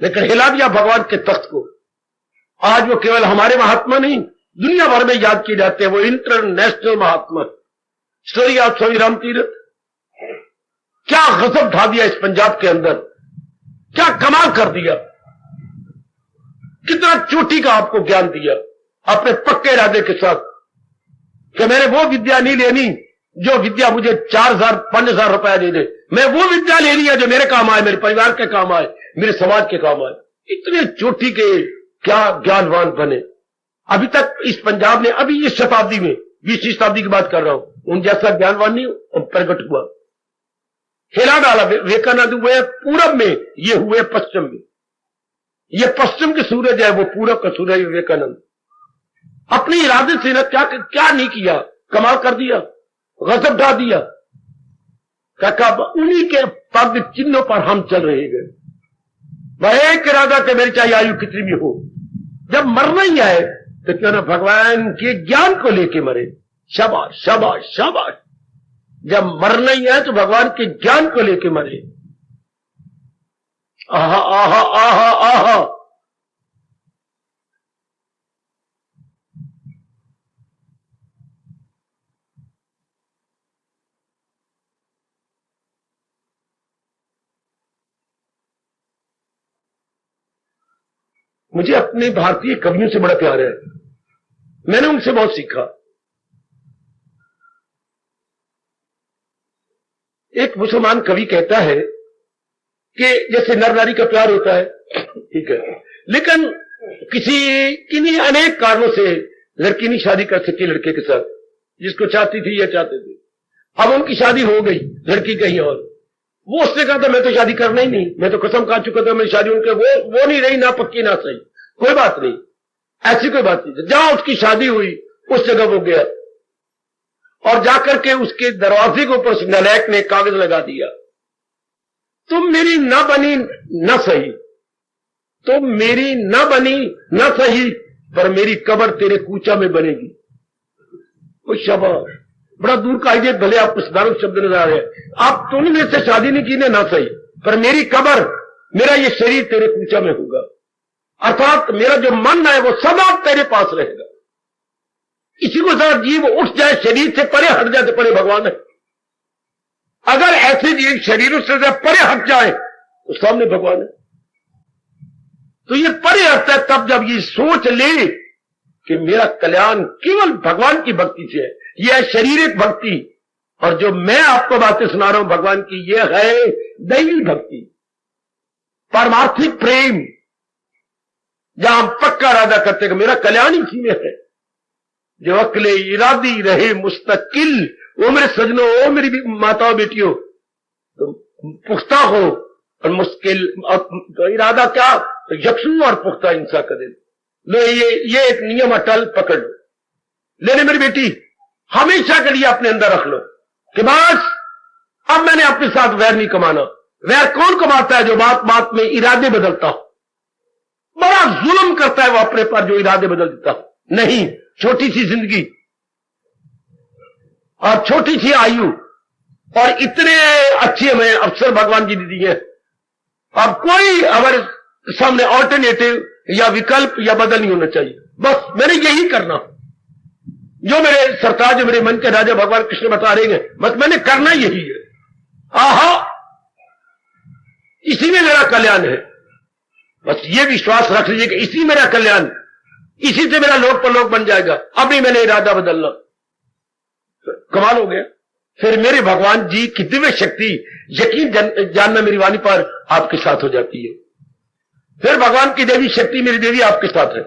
लेकिन हिला दिया भगवान के तख्त को। आज वो केवल हमारे महात्मा नहीं, दुनिया भर में याद किए जाते हैं, वो इंटरनेशनल महात्मा। स्टोरी ऑफ स्वामी राम तीरथ, क्या गजब ढा दिया इस पंजाब के अंदर, क्या कमाल कर दिया, कितना चोटी का आपको ज्ञान दिया अपने पक्के इरादे के साथ कि मैंने वो विद्या नहीं लेनी जो विद्या मुझे 4,000-5,000 रुपया दे दे, मैं वो विद्या ले रही है जो मेरे काम आए, मेरे परिवार के काम आए, मेरे समाज के काम आए। इतने चोटी के क्या ज्ञानवान बने। अभी तक इस पंजाब ने, अभी इस शताब्दी में, 20वीं शताब्दी की बात कर रहा हूं, उन जैसा ज्ञानवान नहीं प्रकट हुआ। हिला डाला। विवेकानंद हुए पूरब में, ये हुए पश्चिम में। ये पश्चिम के सूरज है, वो पूरब का सूरज विवेकानंद। अपने इरादे से ना क्या नहीं किया, कमाल कर दिया, गजब ढा दिया। काका उन्हीं के पग चिन्हों पर हम चल रहे हैं। वह एक इरादा कि मेरी चाहे आयु कितनी भी हो, जब मरना ही आए तो क्यों ना भगवान के ज्ञान को लेके मरे। शाबाश शाबाश शाबाश। जब मरना ही है तो भगवान के ज्ञान को लेके मरे। आहा आहा आहा आहा। मुझे अपने भारतीय कवियों से बड़ा प्यार है, मैंने उनसे बहुत सीखा। एक मुसलमान कवि कहता है कि जैसे नर नारी का प्यार होता है, ठीक है, लेकिन किन्हीं अनेक कारणों से लड़की नहीं शादी कर सकती लड़के के साथ, जिसको चाहती थी या चाहते थे। अब उनकी शादी हो गई, लड़की कहीं और, वो उसने कहा था मैं तो शादी करना ही नहीं, मैं तो कसम खा चुका था मेरी शादी उनके, वो नहीं रही, ना पक्की ना सही। कोई बात नहीं, ऐसी कोई बात नहीं। जहां उसकी शादी हुई उस जगह वो गया और जाकर के उसके दरवाजे के ऊपर नालायक ने कागज लगा दिया, तुम मेरी न बनी न सही, तुम मेरी न बनी न सही, पर मेरी कब्र तेरे कूचा में बनेगी। वो शाबाश, बड़ा दूर का आइडिया, भले आपको साधारण शब्द नजर आ रहे हैं। आप तुमने मेरे से शादी नहीं की ना सही, पर मेरी कब्र, मेरा ये शरीर तेरे कूचा में होगा, अर्थात मेरा जो मन है वो सदा तेरे पास रहेगा। इसी को साथ जीव उठ जाए, शरीर से परे हट जाए तो परे भगवान है। अगर ऐसे जीव शरीरों से परे हट जाए तो सामने भगवान है। तो ये परे हटता है तब जब ये सोच ले कि मेरा कल्याण केवल भगवान की भक्ति से है। यह है शारीरिक भक्ति, और जो मैं आपको बातें सुना रहा हूं भगवान की, यह है दैवी भक्ति, पारमार्थिक प्रेम, जहां हम पक्का इरादा करते कि मेरा कल्याण इसी में है। जो अकले इरादी रहे मुस्तकिल, वो मेरे सजनों, वो मेरी माताओं बेटियों, तो पुख्ता हो और मुश्किल, तो इरादा क्या, तो यकसू और पुख्ता इंसान का दिन। लो ये एक नियम अटल पकड़ लो। लेने मेरी बेटी, हमेशा के लिए अपने अंदर रख लो कि बस अब मैंने अपने साथ वैर नहीं कमाना। वैर कौन कमाता है? जो बात बात में इरादे बदलता हो। बड़ा जुल्म करता है वो अपने पर जो इरादे बदल देता हो। नहीं, छोटी सी जिंदगी और छोटी सी आयु और इतने अच्छे हमें अवसर भगवान जी ने दिए हैं, अब कोई हमारे सामने ऑल्टरनेटिव या विकल्प या बदल नहीं होना चाहिए। बस मैंने यही करना, जो मेरे सरताज, जो मेरे मन के राजा भगवान कृष्ण बता रहे हैं, बस मैंने करना यही है। आहा, इसी में मेरा कल्याण है। बस ये विश्वास रख लीजिए कि इसी मेरा कल्याण, इसी से मेरा लोक परलोक बन जाएगा। अब नहीं मैंने इरादा बदलना। कमाल हो गया। फिर मेरे भगवान जी की दिव्य शक्ति, यकीन जानना मेरी वाणी पर, आपके साथ हो जाती है। फिर भगवान की देवी शक्ति, मेरी देवी आपके साथ है।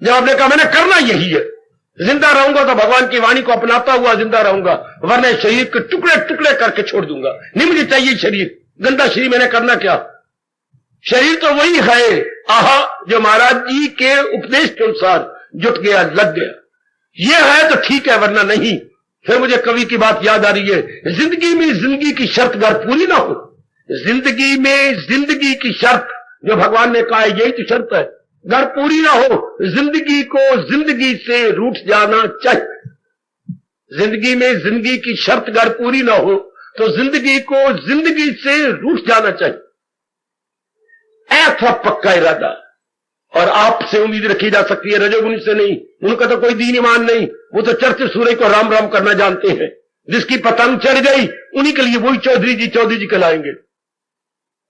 जब आपने कहा मैंने करना यही है, जिंदा रहूंगा तो भगवान की वाणी को अपनाता हुआ जिंदा रहूंगा, वरना शरीर के टुकड़े टुकड़े करके छोड़ दूंगा। नहीं मुझे चाहिए शरीर, गंदा शरीर, मैंने करना क्या? शरीर तो वही है, आहा, जो महाराज जी के उपदेश के अनुसार जुट गया, लग गया। ये है तो ठीक है, वरना नहीं। फिर मुझे कवि की बात याद आ रही है, जिंदगी में जिंदगी की शर्त अगर पूरी ना हो, जिंदगी में जिंदगी की शर्त जो भगवान ने कहा है, यही तो शर्त है। घर पूरी ना हो, जिंदगी को जिंदगी से रूठ जाना चाहिए। जिंदगी में जिंदगी की शर्त घर पूरी ना हो तो जिंदगी को जिंदगी से रूठ जाना चाहिए। ऐसा पक्का इरादा। और आपसे उम्मीद रखी जा सकती है, रजोगुनी से नहीं। उनका तो कोई दीन ईमान नहीं, वो तो चढ़ते सूरज को राम राम करना जानते हैं। जिसकी पतंग चढ़ गई उन्हीं के लिए वही चौधरी जी कहलाएंगे।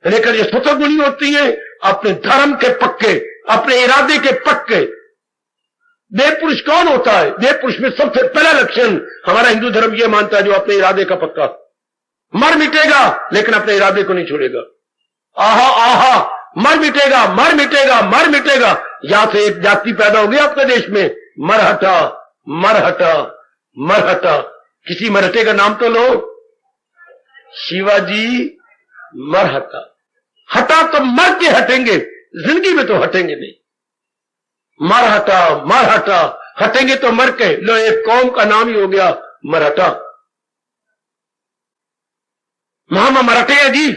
लेकिन ये सतगुणी होती है अपने धर्म के पक्के, अपने इरादे के पक्के। देव पुरुष कौन होता है? देव पुरुष में सबसे पहला लक्षण हमारा हिंदू धर्म यह मानता है, जो अपने इरादे का पक्का, मर मिटेगा लेकिन अपने इरादे को नहीं छोड़ेगा। आहा आहा, मर मिटेगा मर मिटेगा मर मिटेगा। यहां से एक जाति पैदा होगी आपके देश में, मरहटा मरहटा मरहटा। किसी मरहटे का नाम तो लो, शिवाजी मरहटा। हटा तो मर के हटेंगे, जिंदगी में तो हटेंगे नहीं। मरहटा मरहटा, हटेंगे तो मर के। लो, एक कौम का नाम ही हो गया मरहटा। हम मराठे हैं जी,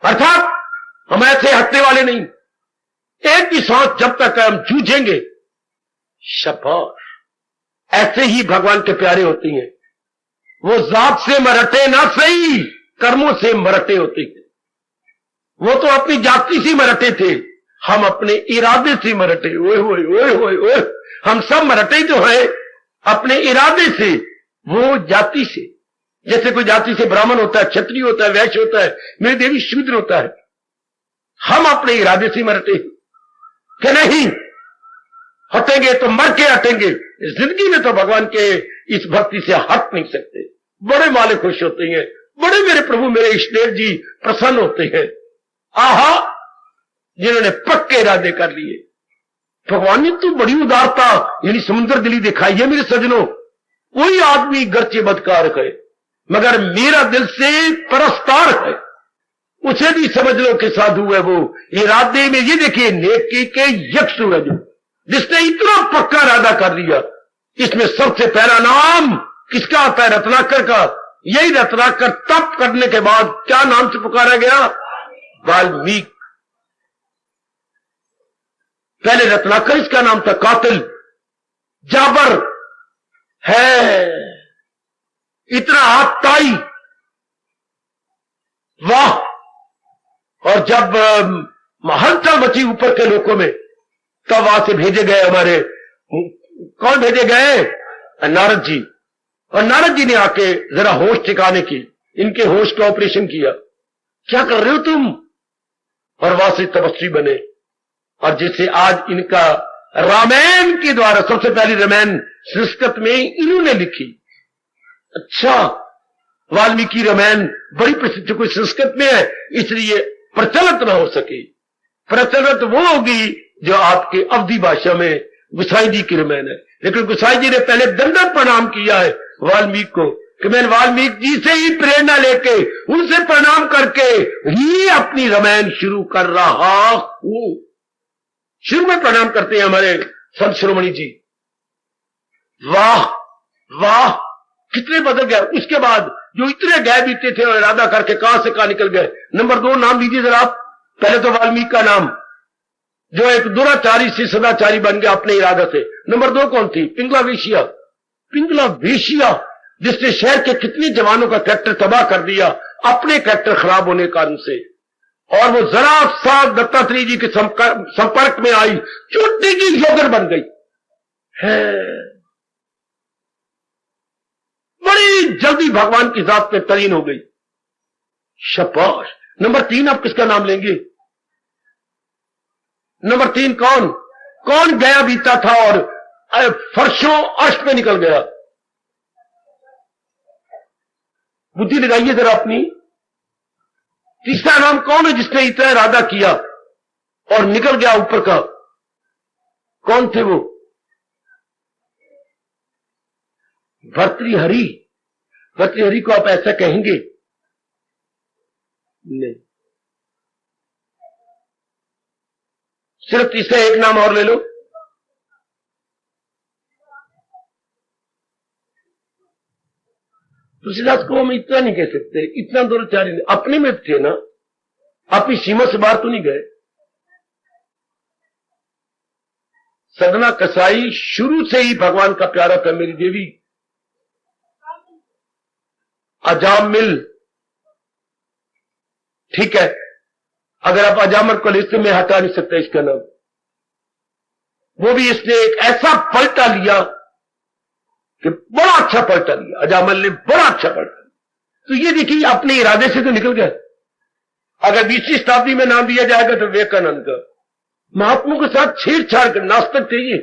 अर्थात हम ऐसे हटने वाले नहीं। एक भी सांस जब तक हम जूझेंगे, शाबाश। ऐसे ही भगवान के प्यारे होती हैं। वो जात से मरटे ना सही, कर्मों से मरटे होते हैं। वो तो अपनी जाति से मरटे थे, हम अपने इरादे से मरटे। ओए ओए ओए ओए ओए, हम सब मरटे जो है अपने इरादे से, वो जाति से। जैसे कोई जाति से ब्राह्मण होता है, क्षत्रिय होता है, वैश्य होता है, मेरी देवी शूद्र होता है। हम अपने इरादे से मरते कि नहीं, हटेंगे तो मर के हटेंगे। जिंदगी में तो भगवान के इस भक्ति से हट नहीं सकते। बड़े माले खुश होते हैं, बड़े मेरे प्रभु मेरे इष्टदेव जी प्रसन्न होते हैं। आहा, जिन्होंने पक्के इरादे कर लिए। भगवान ने तो बड़ी उदारता यानी समुद्र दिली दिखाई है मेरे सजनों। कोई आदमी गर्चे बदकार है मगर मेरा दिल से परस्तार है, उसे भी समझ लो कि साधु है वो। इरादे में ये देखिए, नेकी के यक्ष सूरज, जिसने इतना पक्का इरादा कर लिया। इसमें सबसे पहला नाम किसका आता है? रत्नाकर का। यही रत्नाकर तप करने के बाद क्या नाम से पुकारा गया? वाल्मीकि। पहले रत्नाकर इसका नाम था, कातिल जाबर है, इतना हाथ ताई, वाह। और जब हलचल मची ऊपर के लोगों में, तब वहां से भेजे गए हमारे, कौन भेजे गए? नारद जी। और नारद जी ने आके जरा होश ठिकाने की, इनके होश का ऑपरेशन किया। क्या कर रहे हो तुम? और वहां से तपस्वी बने। और जैसे आज इनका रामायण के द्वारा, सबसे पहली रामायण संस्कृत में इन्होंने लिखी। अच्छा, वाल्मीकि रामायण बड़ी प्रसिद्ध, कोई संस्कृत में है इसलिए प्रचलित ना हो सके। प्रचलित वो होगी जो आपके अवधी भाषा में गोसाई जी की रामायण है। लेकिन गोसाई जी ने पहले दंडवत प्रणाम किया है वाल्मीकि को, कि मैं वाल्मीकि जी से ही प्रेरणा लेके, उनसे प्रणाम करके ही अपनी रामायण शुरू कर रहा हूं। शुरू में प्रणाम करते हैं हमारे संत शिरोमणि जी। वाह वाह, कितने बदल गए। उसके बाद जो इतने गए बीते थे और इरादा करके कहां से कहां निकल गए। नंबर 2 नाम लीजिए जरा आप। पहले तो वाल्मीकि का नाम, जो एक दुराचारी से सदाचारी बन गया अपने इरादा से। नंबर 2 कौन थी? पिंगला वेशिया। पिंगला वेशिया, जिसने शहर के कितने जवानों का कैरेक्टर तबाह कर दिया अपने कैरेक्टर खराब होने के कारण से। और वो जरा सा दत्तात्रेय जी के संपर्क में आई, छोटी की जोगर बन गई है। बड़ी जल्दी भगवान की जात में तलीन हो गई। शाबाश। नंबर 3 आप किसका नाम लेंगे? नंबर 3 कौन? कौन गया बीता था और फर्शों अर्श में निकल गया? बुद्धि लगाइए जरा अपनी। तीसरा नाम कौन है जिसने इतना इरादा किया और निकल गया ऊपर का? कौन थे वो? भर्तृहरि। भर्तृहरि को आप ऐसा कहेंगे? नहीं। सिर्फ तीसरा एक नाम और ले लो। तुलसीदास को हम इतना नहीं कह सकते, इतना दुराचारी नहीं। अपने में थे ना, अपनी सीमा से बाहर तो नहीं गए। सदना कसाई शुरू से ही भगवान का प्यारा था। मेरी देवी अजामिल, ठीक है, अगर आप अजामर को लिस्ट में हटा नहीं सकते इसका नाम, वो भी इसने एक ऐसा पलटा लिया कि बड़ा अच्छा पलटा लिया। अजामल ने बड़ा अच्छा पलटा लिया। तो ये देखिए अपने इरादे से तो निकल गया। अगर 20वीं शताब्दी में नाम दिया जाएगा तो विवेकानंद का। महात्माओं के साथ छेड़छाड़ कर, नास्तिक थे ये,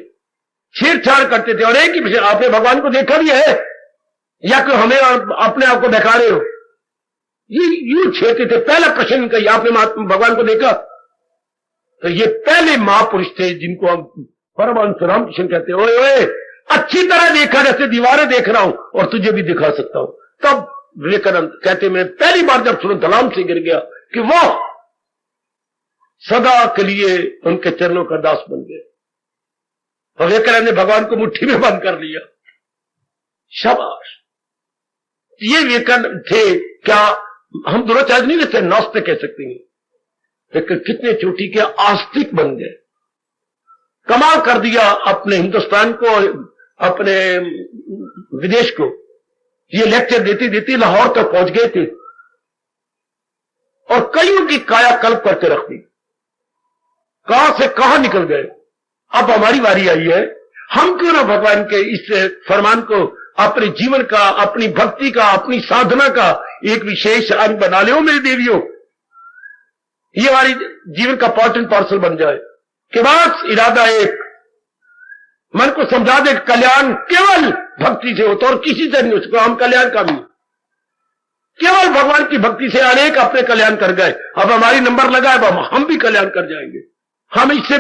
छेड़छाड़ करते थे। और एक ही विषय, आपने भगवान को देखा भी है या कि हमें अपने आप को दिखा रहे हो, ये यूं छेड़ते थे। पहला प्रश्न इनका, आपने भगवान को देखा? तो ये पहले महापुरुष थे जिनको हम परमहंस रामकृष्ण कहते हैं। ओए ओए, अच्छी तरह देखा, जैसे दीवारें देख रहा हूं और तुझे भी दिखा सकता हूं। तब विवेकानंद कहते, मैं पहली बार जब सुनो धलाम से गिर गया कि वो सदा के लिए उनके चरणों का दास बन गए। और विवेकानंद ने भगवान को मुट्ठी में बंद कर लिया। शाबाश, ये विवेकानंद थे। क्या हम दुराचार्य नहीं रहते, नास्तिक कह सकते हैं, लेकिन कितने चोटी के आस्तिक बन गए। कमाल कर दिया अपने हिंदुस्तान को और अपने विदेश को। ये लेक्चर देते देते लाहौर तक पहुंच गए थे और कईयों की कायाकल्प करके रख दी। कहां से कहां निकल गए। अब हमारी बारी आई है, हम क्यों ना भगवान के इस फरमान को अपने जीवन का, अपनी भक्ति का, अपनी साधना का एक विशेष अंग बना ले। मेरी देवियों, ये हमारी जीवन का पार्ट एंड पार्सल बन जाए कि बस इरादा एक, मन को समझा दे कल्याण केवल भक्ति से होता और किसी से नहीं हो सकता। हम कल्याण का भी केवल भगवान की भक्ति से अनेक अपने कल्याण कर गए। अब हमारी नंबर लगा है, अब हम भी कल्याण कर जाएंगे। हम इससे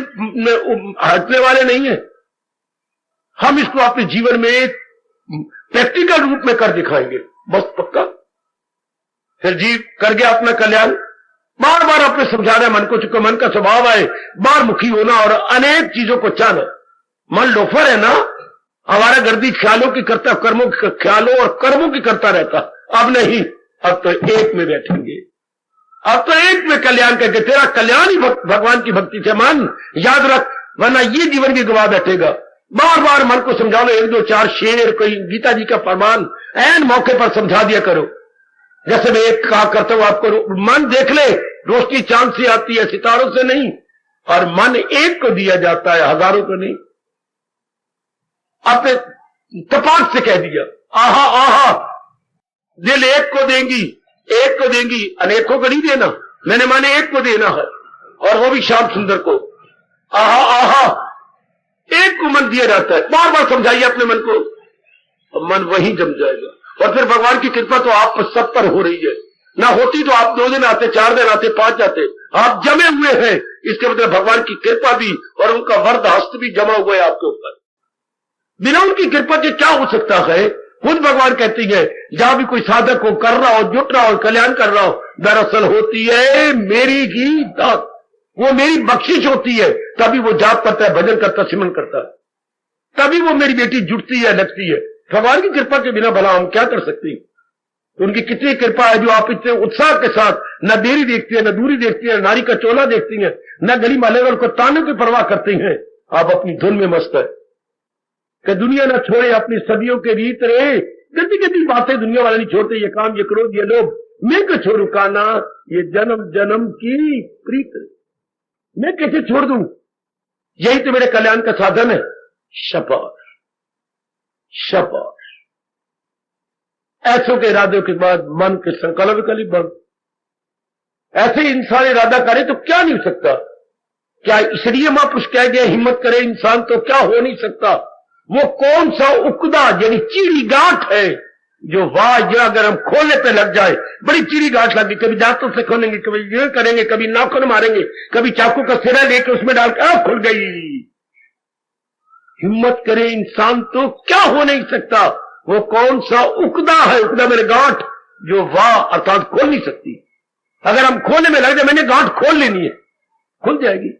हटने वाले नहीं है। हम इसको अपने जीवन में प्रैक्टिकल रूप में कर दिखाएंगे, बस पक्का। फिर जीव कर गया अपना कल्याण। बार बार अपने समझा रहे मन को, चुका मन का स्वभाव है बार मुखी होना और अनेक चीजों को चाहना। मन लोफर है ना, हमारा गर्दी ख्यालों की करता, कर्मों की, ख्यालों और कर्मों की करता रहता। अब नहीं, अब तो एक में बैठेंगे, अब तो एक में कल्याण करके तेरा कल्याण ही भगवान की भक्ति से। मन याद रख, वरना ये जीवन भी गवा बैठेगा। बार बार मन को समझा लो, 1 2 4 शेर, कोई गीता जी का फरमान ऐन मौके पर समझा दिया करो। जैसे मैं एक कहा करता हूं आपको, मन देख ले, रोशनी चांद से आती है, सितारों से नहीं। और मन एक को दिया जाता है, हजारों को नहीं। आपने तपाक से कह दिया, आहा आहा, दिल एक को देंगी, एक को देंगी, अनेकों को नहीं देना। मैंने माने एक को देना है, और वो भी श्याम सुंदर को। आहा आहा, एक को मन दिया जाता है। बार बार समझाइए अपने मन को, मन वहीं जम जाएगा। और फिर भगवान की कृपा तो आप सब पर हो रही है। ना होती तो आप 2 दिन आते, 4 दिन आते, 5 जाते। आप जमे हुए हैं, इसके मतलब भगवान की कृपा भी और उनका वरद हस्त भी जमा हुआ है आपके ऊपर। बिना उनकी कृपा के क्या हो सकता है। खुद भगवान कहती है, जहां भी कोई साधक हो, कर रहा हो, जुट रहा हो, कल्याण कर रहा हो, दरअसल होती है मेरी ही दात, वो मेरी बख्शिश होती है। तभी वो जाप करता है, भजन करता, सिमरन करता है, तभी वो मेरी बेटी जुटती है, लगती है। भगवान की कृपा के बिना भला हम क्या कर सकते हैं। उनकी कितनी कृपा है जो आप इतने उत्साह के साथ न देरी देखती है, न दूरी देखती है, नारी का चोला देखती है, न गली मालेगढ़ को ताने की परवाह करती हैं। आप अपनी धुन में मस्त है कि दुनिया न छोड़े अपनी सदियों के रीत रे। गति गति बातें दुनिया वाले नहीं छोड़ते, ये काम, ये क्रोध, ये लोभ, मैं क्यों छोड़ू काना, ये जन्म जन्म की प्रीत मैं कैसे छोड़ दूं। यही तो मेरे कल्याण का साधन है। शाबाश शाबाश। ऐसों के इरादों के बाद मन के संकल्प कली बंद। ऐसे इंसान इरादा करे तो क्या नहीं हो सकता। क्या इसलिए महापुरुष कह गया, हिम्मत करे इंसान तो क्या हो नहीं सकता। वो कौन सा उकदा यानी चीड़ी गांठ है जो वाह जरा अगर हम खोलने पे लग जाए, बड़ी चीड़ी गांठ लगी, कभी दांतों से खोलेंगे, कभी ये करेंगे, कभी नाखून मारेंगे, कभी चाकू का सिरा लेके उसमें डालकर खुल गई। हिम्मत करे इंसान तो क्या हो नहीं सकता। वो कौन सा उकदा है, उकदा मेरे गांठ जो वाह अर्थात खोल नहीं सकती। अगर हम खोलने में लग जाए, मैंने गांठ खोल लेनी है, खुल जाएगी।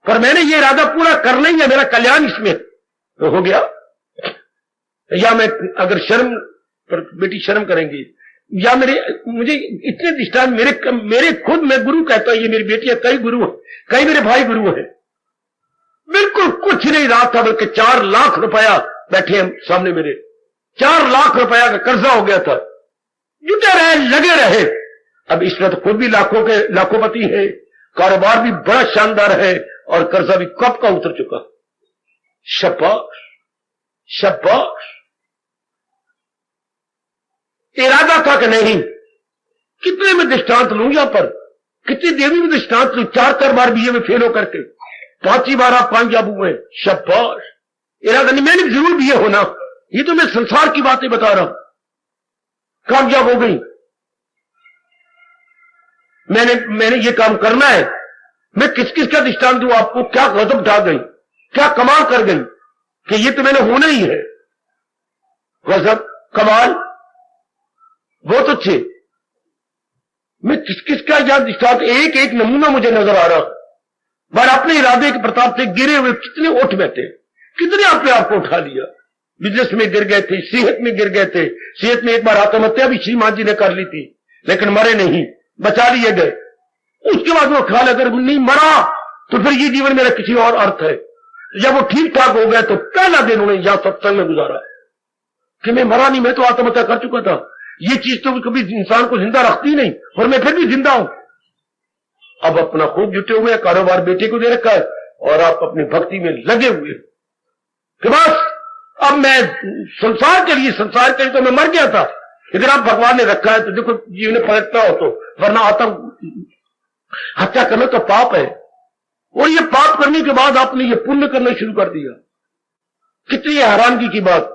पर मैंने ये इरादा पूरा करना ही है, मेरा कल्याण इसमें तो हो गया। या मैं अगर शर्म पर बेटी शर्म करेंगी, या मुझे इतने दृष्टांत मेरे खुद मैं गुरु कहता हूं, ये मेरी बेटी है, कई गुरु है, कई मेरे भाई गुरु है। बिल्कुल कुछ नहीं रहा था, बल्कि 4 लाख रुपया बैठे हैं सामने मेरे, 4 लाख रुपया का कर्जा हो गया था। जुटे रहे, लगे रहे। अब इसमें तो खुद भी लाखोंपति है, कारोबार भी बड़ा शानदार है और कर्जा भी कब का उतर चुका। शाबाश शाबाश। इरादा था कि नहीं, कितने में दृष्टांत लूं यहां पर, कितनी देवी में दृष्टांत लूं। 4 बार बीए में फेल होकर के 5वीं बार आप कामयाब हुए। शाबाश। इरादा नहीं, मैंने जरूर बीए होना, ये तो मैं संसार की बातें बता रहा हूं। कामयाब हो गई, मैंने ये काम करना है। मैं किस किस का दृष्टांत दूं आपको, क्या गजब ढा गई, क्या कमाल कर गई कि ये तो मैंने होना ही है। गजब, कमाल, बहुत अच्छे। मैं किस किस का याद दृष्टांत, एक एक नमूना मुझे नजर आ रहा। पर अपने इरादे के प्रताप से गिरे हुए कितने उठ बैठे, कितने अपने आप को उठा लिया। बिजनेस में गिर गए थे, सेहत में गिर गए थे। सेहत में एक बार आत्महत्या भी श्रीमान जी ने कर ली थी, लेकिन मरे नहीं, बचा लिए गए। उसके बाद वो ख्याल, अगर नहीं मरा तो फिर ये जीवन मेरा किसी और अर्थ है। जब वो ठीक ठाक हो गए तो पहला दिन उन्हें यहां सत्संग में गुजारा कि मैं मरा नहीं, मैं तो आत्महत्या कर चुका था। ये चीज तो कभी इंसान को जिंदा रखती नहीं, और मैं फिर भी जिंदा हूं। अब अपना खूब जुटे हुए हैं, कारोबार बेटे को दे रखा है और आप अपनी भक्ति में लगे हुए कि बस अब मैं संसार के लिए तो मैं मर गया था, लेकिन अब भगवान ने रखा है तो देखो जीवन में पलटना हो तो, वरना हत्या करना तो पाप है। और ये पाप करने के बाद आपने ये पुण्य करना शुरू कर दिया। कितनी हैरानगी की बात।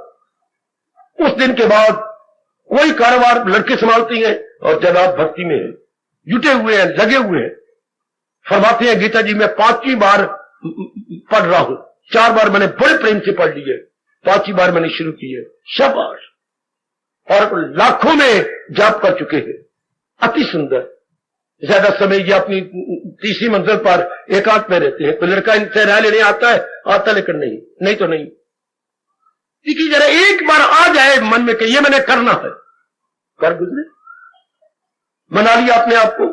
उस दिन के बाद कोई कारोबार लड़के संभालती हैं और जब आप भक्ति में हैं, जुटे हुए हैं, लगे हुए हैं। फरमाते हैं गीता जी, मैं 5वीं बार पढ़ रहा हूं, 4 बार मैंने बड़े प्रेम से पढ़ ली है, 5वीं बार मैंने शुरू की है। शाबाश। और लाखों में जाप कर चुके हैं। अति सुंदर। ज्यादा समय ये अपनी 3री मंजिल पर एकांत में रहते हैं। तो लड़का इनसे राय लेने आता लेकिन नहीं तो नहीं। देखिए जरा एक बार आ जाए मन में कि ये मैंने करना है, कर गुजरे, मना लिया अपने आप को।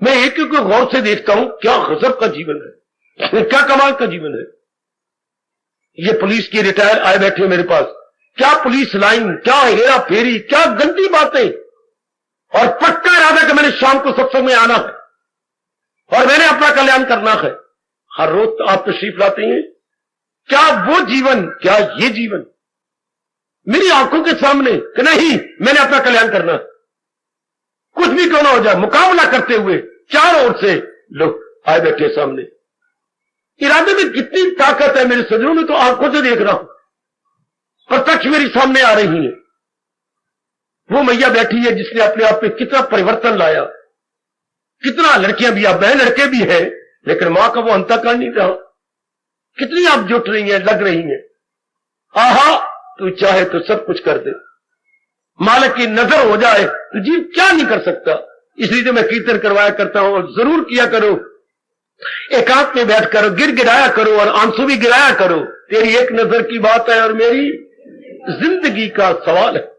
मैं एक एक को गौर से देखता हूं, क्या गजब का जीवन है, क्या कमाल का जीवन है। ये पुलिस की रिटायर आए बैठे मेरे पास, क्या पुलिस लाइन, क्या हेरा फेरी, क्या गंदी बातें, और पक्का इरादा कि मैंने शाम को सत्संग में आना है और मैंने अपना कल्याण करना है। हर रोज आप तशरीफ लाते हैं। क्या वो जीवन, क्या ये जीवन मेरी आंखों के सामने कि नहीं, मैंने अपना कल्याण करना, कुछ भी क्यों ना हो जाए, मुकाबला करते हुए चारों ओर से लोग आए बैठे सामने। इरादे में कितनी ताकत है मेरे सजनों में, तो आंखों से देख रहा हूं, प्रत्यक्ष मेरी सामने आ रही है। वो मैया बैठी है जिसने अपने आप में कितना परिवर्तन लाया। कितना लड़कियां भी, अब लड़के भी हैं, लेकिन मां का वो अंतःकरण नहीं रहा। कितनी आप जुट रही हैं, लग रही हैं। आहा, तू चाहे तो सब कुछ कर दे, मालिक की नजर हो जाए तो जीव क्या नहीं कर सकता। इसलिए तो मैं कीर्तन करवाया करता हूं, और जरूर किया करो, एकांत में बैठ करो, गिराया करो और आंसू भी गिराया करो। तेरी एक नजर की बात है और मेरी जिंदगी का सवाल है।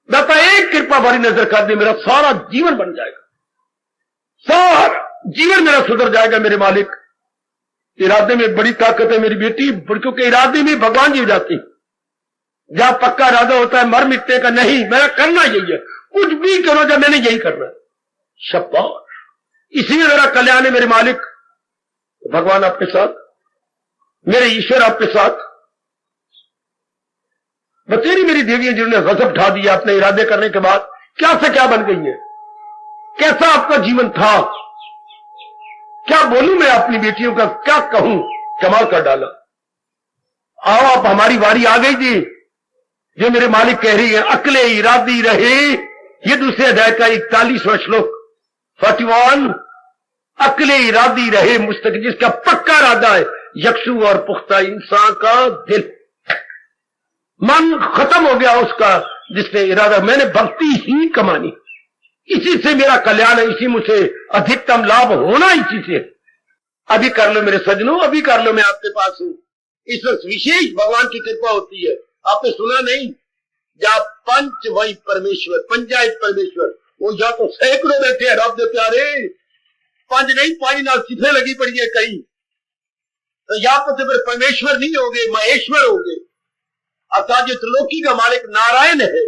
दाता एक कृपा भरी नजर कर दे, मेरा सारा जीवन बन जाएगा, सारा जीवन मेरा सुधर जाएगा मेरे मालिक। इरादे में बड़ी ताकत है मेरी बेटी, क्योंकि इरादे में भगवान जी हो जाती। जहां पक्का इरादा होता है मर मिटने का, नहीं, मेरा करना यही है, कुछ भी करो जब मैंने यही करना है। शाबाश। इसी में मेरा कल्याण है मेरे मालिक। भगवान आपके साथ, मेरे ईश्वर आपके साथ। बतेरी मेरी देवियां जिन्होंने गजब ढा दिया अपने इरादे करने के बाद, क्या से क्या बन गई है। कैसा आपका जीवन था, क्या बोलूं मैं अपनी बेटियों का, क्या कहूं, कमाल कर डाला। आओ आप, हमारी बारी आ गई थी। जो मेरे मालिक कह रही है, अकले इरादी रहे, ये दूसरे अध्याय का 41वां श्लोक 41। अकले इरादी रहे मुस्तक, जिसका पक्का इरादा है, यक्षु और पुख्ता इंसान का दिल, मन खत्म हो गया उसका, जिसने इरादा मैंने भक्ति ही कमानी, इसी से मेरा कल्याण है, इसी मुझसे अधिकतम लाभ होना इसी से। अभी कर लो मेरे सजनों, अभी कर लो, मैं आपके पास हूं। इस वक्त विशेष भगवान की कृपा होती है। आपने सुना नहीं, या पंच वही परमेश्वर, पंचायत परमेश्वर, वो या तो सैकड़ों बैठे हैं रब दे प्यारे, 5 नहीं 5 नाल सिफे लगी पड़ी है कई। तो या तो फिर परमेश्वर नहीं होगे, महेश्वर होगे। अर्थात जो त्रिलोकी का मालिक नारायण है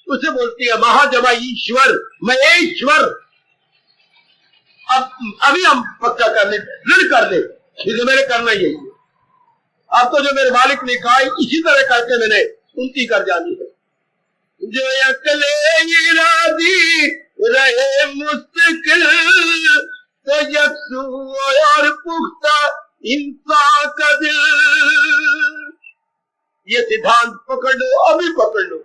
उसे बोलती है महाजमा ईश्वर महेश्वर। अब अभी हम पक्का कर ले, दृढ़ कर ले, इसे मैंने करना यही है। अब तो जो मेरे मालिक ने कहा इसी तरह करके मैंने उनकी कर जानी है। जो अकले इरादी रहे मुस्तकिल तो यकसू और पुख्ता इंसान का दिल। ये सिद्धांत पकड़ लो, अभी पकड़ लो।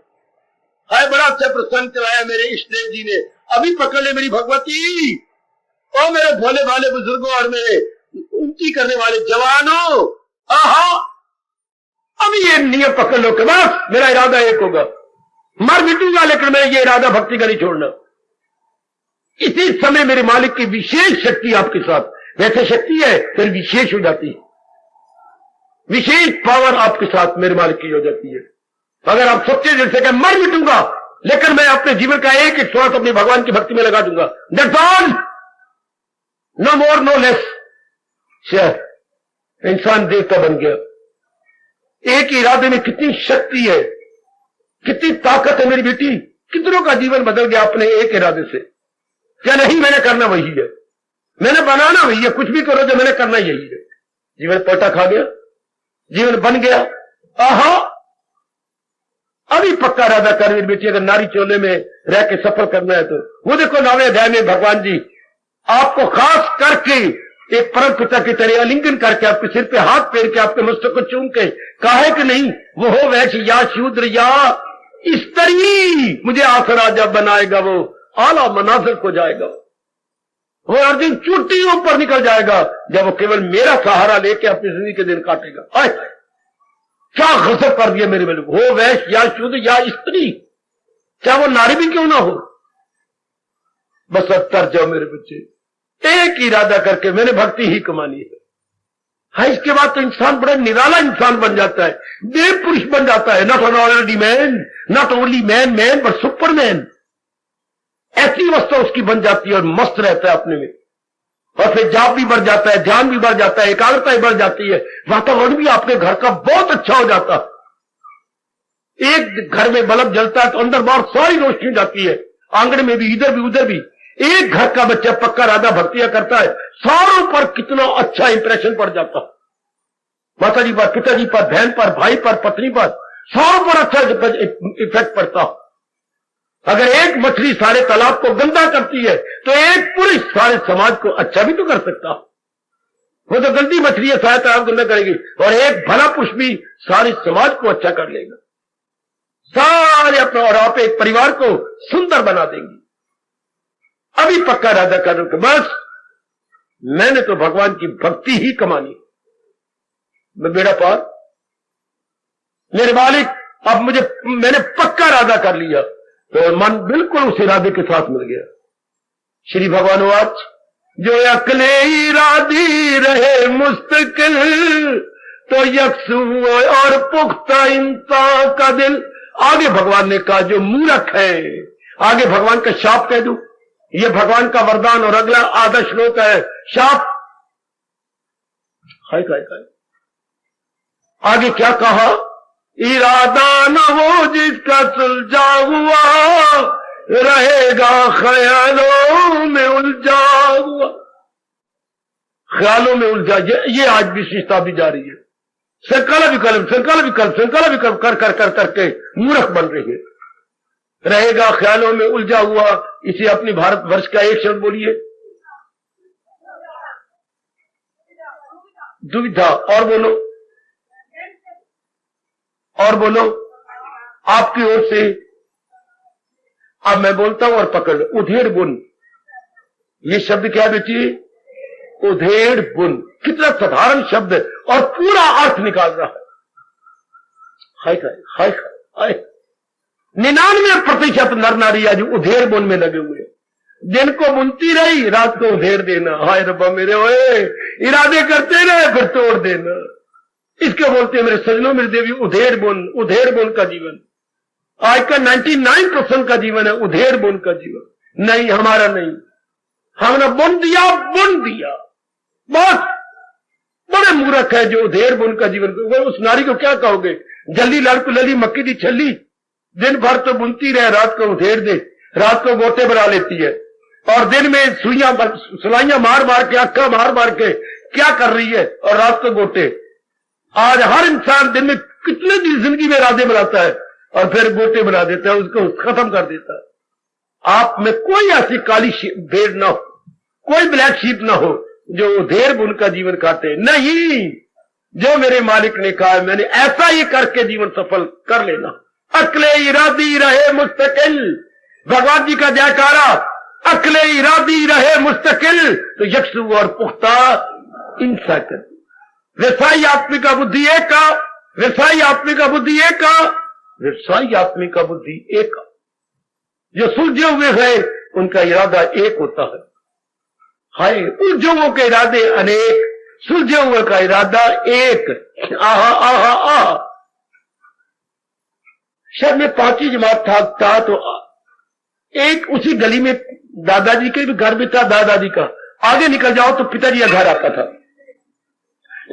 है बड़ा अच्छा प्रसंग चलाया मेरे इष्टदेव जी ने, अभी पकड़ ले मेरी भगवती और मेरे भोले भाले बुजुर्गों और मेरे उनकी करने वाले जवानों। आहा, अभी ये नियम पकड़ लो कि बस मेरा इरादा एक होगा, मर मिटूंगा लेकिन मैं ये इरादा भक्ति का नहीं छोड़ना। इसी समय मेरे मालिक की विशेष शक्ति आपके साथ, वैसे शक्ति है फिर विशेष हो जाती है, विशेष पावर आपके साथ मेरे मालिक की हो जाती है। अगर आप सच्चे दिल से मर मिटूंगा लेकिन मैं अपने जीवन का एक एक श्वास अपने भगवान की भक्ति में लगा दूंगा, that's all, no more no less. इंसान देवता बन गया। एक इरादे में कितनी शक्ति है, कितनी ताकत है मेरी बेटी। कितनों का जीवन बदल गया अपने एक इरादे से। क्या नहीं, मैंने करना वही है, मैंने बनाना वही है, कुछ भी करो जो मैंने करना यही है। जीवन पलटा खा गया, जीवन बन गया। आहा, अभी पक्का इरादा कर मेरी बेटी, अगर नारी चोले में रह के सफल करना है तो वो देखो 9वें अध्याय में भगवान जी आपको खास करके एक परम पिता की तरह आलिंगन करके आपके सिर पे हाथ फेर के आपके मस्तक को चूम के कहा है कि नहीं, वो हो वैश्य या शूद्र या स्त्री, मुझे आसरा जब बनाएगा वो आला मनाजिर को जाएगा, वो अर्जुन चोटियों पर निकल जाएगा जब वो केवल मेरा सहारा लेके अपनी जिंदगी के दिन काटेगा। आए क्या गजब कर दिया मेरे मेरे, हो वैश्य या शूद्र या स्त्री, चाहे वो नारी भी क्यों ना हो, बस अब तर जाओ मेरे बच्चे, एक इरादा करके मैंने भक्ति ही कमानी है। हाँ, इसके बाद तो इंसान बड़ा निराला इंसान बन जाता है, देव पुरुष बन जाता है। Not already man, not only man man but Superman. ऐसी अवस्था उसकी बन जाती है और मस्त रहता है अपने में, और फिर जाप भी बढ़ जाता है, ध्यान भी बढ़ जाता है, एकाग्रता भी बढ़ जाती है, वातावरण भी आपके घर का बहुत अच्छा हो जाता है। एक घर में बल्ब जलता है तो अंदर बाहर सारी रोशनी जाती है, आंगन में भी, इधर भी उधर भी। एक घर का बच्चा पक्का राधा भक्तियां करता है, सारों पर कितना अच्छा इंप्रेशन पड़ जाता, माता जी पर, पिताजी पर, बहन पर, भाई पर, पत्नी पर, सारों पर अच्छा इफेक्ट पड़ता। अगर एक मछली सारे तालाब को गंदा करती है तो एक पुरुष सारे समाज को अच्छा भी तो कर सकता। वो तो गंदी मछली है, सारे तालाब गंदा करेगी, और एक भला पुरुष भी सारे समाज को अच्छा कर लेगा, सारे अपना और आप एक परिवार को सुंदर बना देंगी। अभी पक्का इरादा करो कि बस मैंने तो भगवान की भक्ति ही कमानी, मैं बेड़ा पार, मेरे मालिक अब मैंने पक्का इरादा कर लिया, तो मन बिल्कुल उस इरादे के साथ मिल गया। श्री भगवान वाच जो अकले इरादी रहे मुस्तकिल तो यकसू और पुख्ता इंसान का दिल। आगे भगवान ने कहा जो मूर्ख है, आगे भगवान का शाप कह दूं, ये भगवान का वरदान, और अगला आधा श्लोक है शाप। हाय काय काय आगे क्या कहा, इरादा न हो जिसका सुलझा हुआ रहेगा ख्यालों में उलझा हुआ। ख्यालों में उलझा, ये आज विशेषता भी जा रही है। संकल्प विकल्प, संकल्प विकल्प, संकल्प विकल्प कर कर कर करके मूर्ख बन रही है। रहेगा ख्यालों में उलझा हुआ, इसे अपनी भारतवर्ष का एक शब्द बोलिए, दुविधा। और बोलो, और बोलो आपकी ओर से। अब मैं बोलता हूं और पकड़ लो, उधेड़ बुन। ये शब्द क्या बेटी, उधेड़ बुन। कितना साधारण शब्द और पूरा अर्थ निकाल रहा है। हाय हाय हाय। 99% नर नारी आज उधेड़ बुन में लगे हुए, दिन को बुनती रही, रात को उधेड़ देना। हाय रब्बा मेरे, ओए इरादे करते रहे फिर तोड़ देना। इसके बोलते हैं मेरे सजनों, मेरी देवी, उधेड़ बुन का जीवन। आज का 99% का जीवन है उधेड़ बुन का जीवन। नहीं, हमारा नहीं, हमने बुन दिया बस। बड़े मूर्ख है जो धेर बुन का जीवन। उस नारी को क्या कहोगे? जल्दी लड़क लली मक्की दी छली, दिन भर तो बुनती रहे, रात को उधेड़ दे, रात को गोटे बना लेती है, और दिन में सुलाइयां मार मार के, अक्का मार मार के क्या कर रही है, और रात को गोटे। आज हर इंसान दिन में कितने दिन जिंदगी में इरादे बनाता है और फिर गोटे बना देता है, उसको खत्म कर देता है। आप में कोई ऐसी काली भेड़ ना हो, कोई ब्लैक शीप ना हो जो धेर बुन का जीवन काटे। नहीं, जो मेरे मालिक ने कहा है मैंने ऐसा ही करके जीवन सफल कर लेना। अकले इरादी रहे मुस्तकिल, भगवान जी का जयकारा। अकले इरादी रहे मुस्तकिल तो यकसू और पुख्ता इंसा कर। व्यवसायी आत्मिका बुद्धि एक का, व्यवसायी आत्मिका बुद्धि एक का, व्यवसायी आत्मिका बुद्धि एक का। जो सुलझे हुए हैं उनका इरादा एक होता है। हाय, उलझों के इरादे अनेक, सुलझे हुए का इरादा एक। आहा आहा आहा। शायद मैं 5वीं जमात था तो एक उसी गली में दादाजी के भी घर भी था, दादाजी का। आगे निकल जाओ तो पिताजी का घर आता था।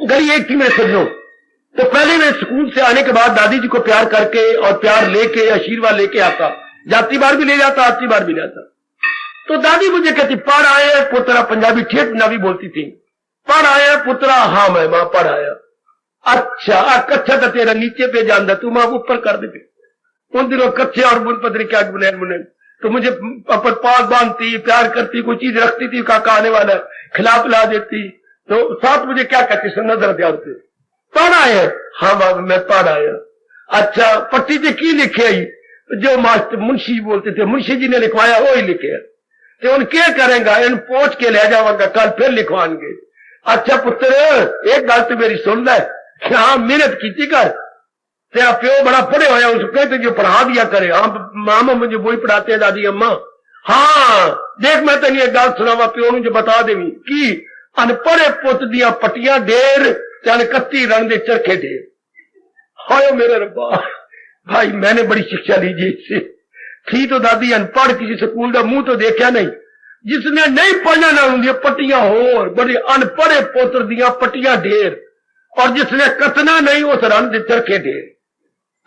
गली एक थी मेरे सज्जनों। तो पहले मैं स्कूल से आने के बाद दादी जी को प्यार करके और प्यार लेके आशीर्वाद लेके आता, जाती बार भी ले जाता, आती बार भी ले जाता। तो दादी मुझे कहती, पढ़ आए पुत्रा, पंजाबी ठेठ पंजाबी बोलती थी, पढ़ आया पुत्रा? हाँ मैं मां पढ़ आया। अच्छा कच्चा तो तेरा नीचे पे जानदा, तू मां ऊपर कर दे। उन दिनों कच्चे और बुन पदरी क्या बुने तो मुझे अपन पास बांधती, प्यार करती, कोई चीज रखती थी, काका आने वाला है, खिला पिला देती। तो साथ मुझे क्या कहती, नजर ध्यान से, पढ़ आए? हाँ बाबा मैं पढ़ आया। अच्छा पट्टी से की लिखे आई? जो मास्टर मुंशी बोलते थे, मुंशी जी ने लिखवाया वो ही लिखे। तो उन क्या करेंगे, इन पोच के ले जावांगा, कल फिर लिखवाएंगे। अच्छा पुत्र एक गल तो मेरी सुन ले, हाँ मेहनत की कर, तेरा प्यो बड़ा पढ़े होया, उसको कहते जो पढ़ा दिया करे। हाँ मामा मुझे वही पढ़ाते हैं, दादी अम्मा। हाँ देख मैं तेन एक गल सुनावा, प्यो मुझे बता देवी की अनपढ़े पुत दिया पट्टियां ढेर, 31 रंग दे चरखे ढेर। हाय मेरे रब्बा, भाई मैंने बड़ी शिक्षा ली जी इससे। थी तो दादी अनपढ़, किसी स्कूल का मुंह तो देखा नहीं। जिसने नहीं पढ़ना ना होंगी पट्टियां होर, बड़ी अनपढ़े पुत्र दिया पट्टियां ढेर, और जिसने कतना नहीं उस रंग दे चरखे ढेर।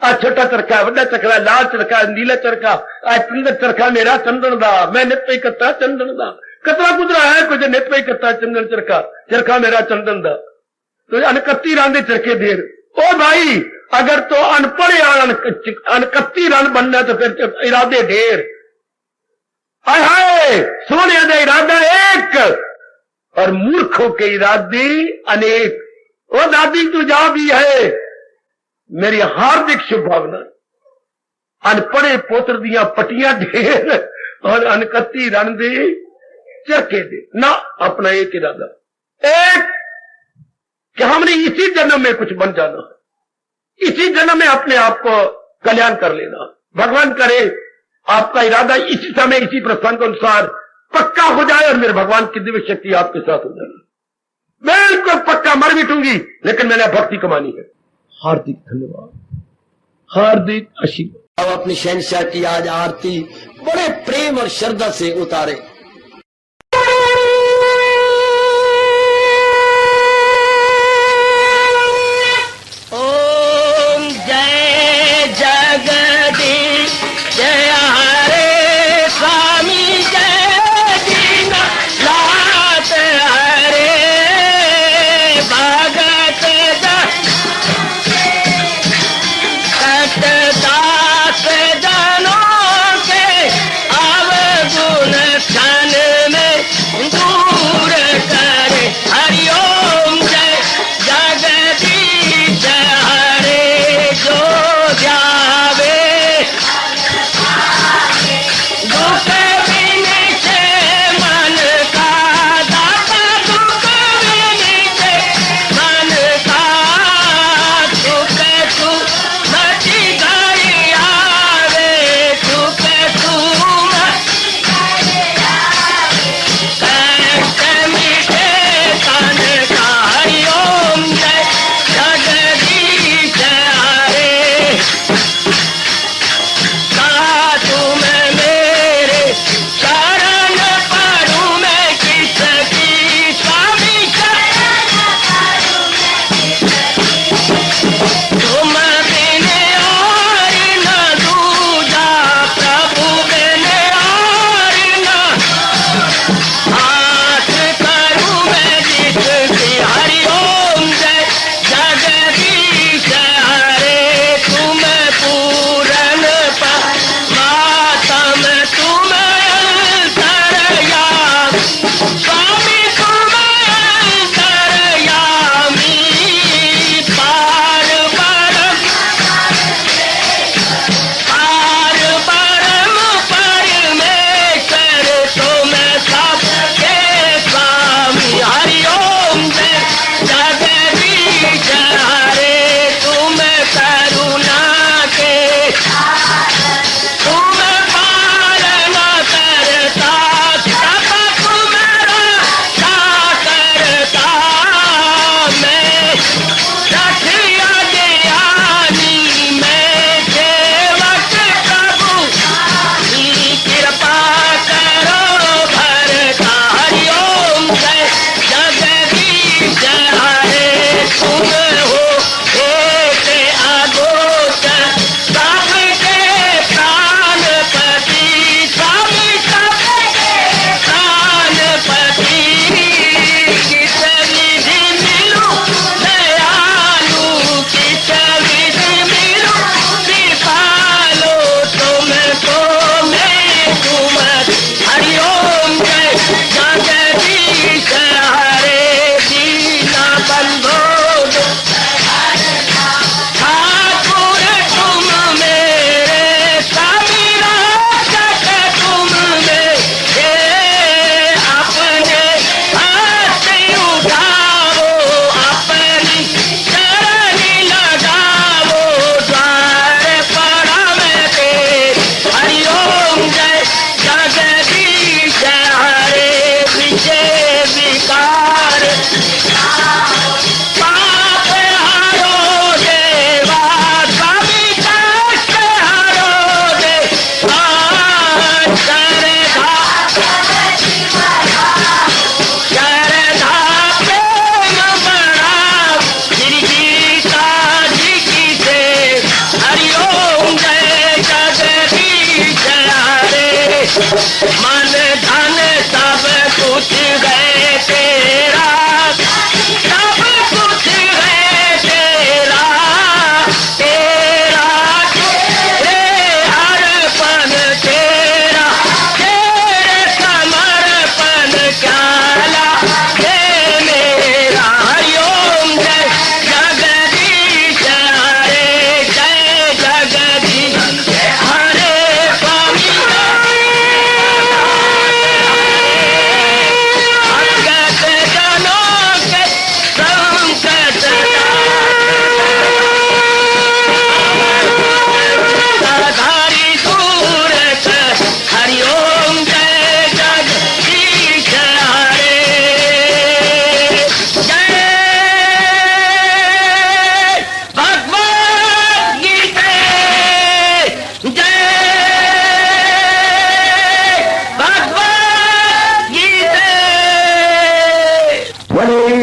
आ छोटा चरखा, बड़ा चरखा, लाल चरखा, नीला चरखा, चंदन चरखा मेरा चंदन दा, मैं नित पे कत्ता चंदन दा। कतरा कुदरा है कुछ नित पे कत्ता चंदन चरखा, चरखा मेरा चंदन दा। तो 31 रन दे चरखे ढेर। ओ भाई अगर तो अनपढ़े 31 रन बनना तो फिर इरादे ढेर। हाय हाय, सोने का इरादा एक और मूर्खों के इरादे अनेक। ओ दादी तू जा भी है, मेरी हार्दिक शुभभावना। अनपढ़े पुत्र दिया पट्टियां ढेर और 31 रन दे चरखे दे ना, अपना एक इरादा एक कि हमने इसी जन्म में कुछ बन जाना है, इसी जन्म में अपने आप को कल्याण कर लेना। भगवान करे आपका इरादा इसी समय इसी प्रसंग के अनुसार पक्का हो जाए और मेरे भगवान की दिव्य शक्ति आपके साथ हो जाए। बिल्कुल पक्का, मर मिटूंगी लेकिन मैंने भक्ति कमानी है। हार्दिक धन्यवाद, हार्दिक आशीर्वाद। अब अपनी शहंशाह की आज आरती बड़े प्रेम और श्रद्धा से उतारे। ओम जय जगदीश जय हरे स्वामी जय दीना लात हरे भगत दास जनों के अवगुण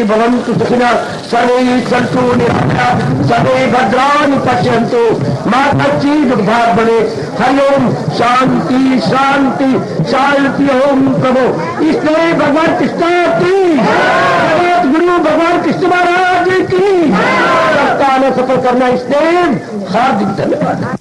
भवन्तु सुखिनः सर्वे सन्तु निरामयाः सर्वे भद्राणि पश्यन्तु मा कश्चित् दुर्भाग् भवेत्। हरि ओम शांति शांति शांति। ओम प्रभु इसलिए भगवान कृष्ण की जगत गुरु भगवान कृष्ण महाराज की सत्ता ने सफल करना इसलिए हार्दिक धन्यवाद।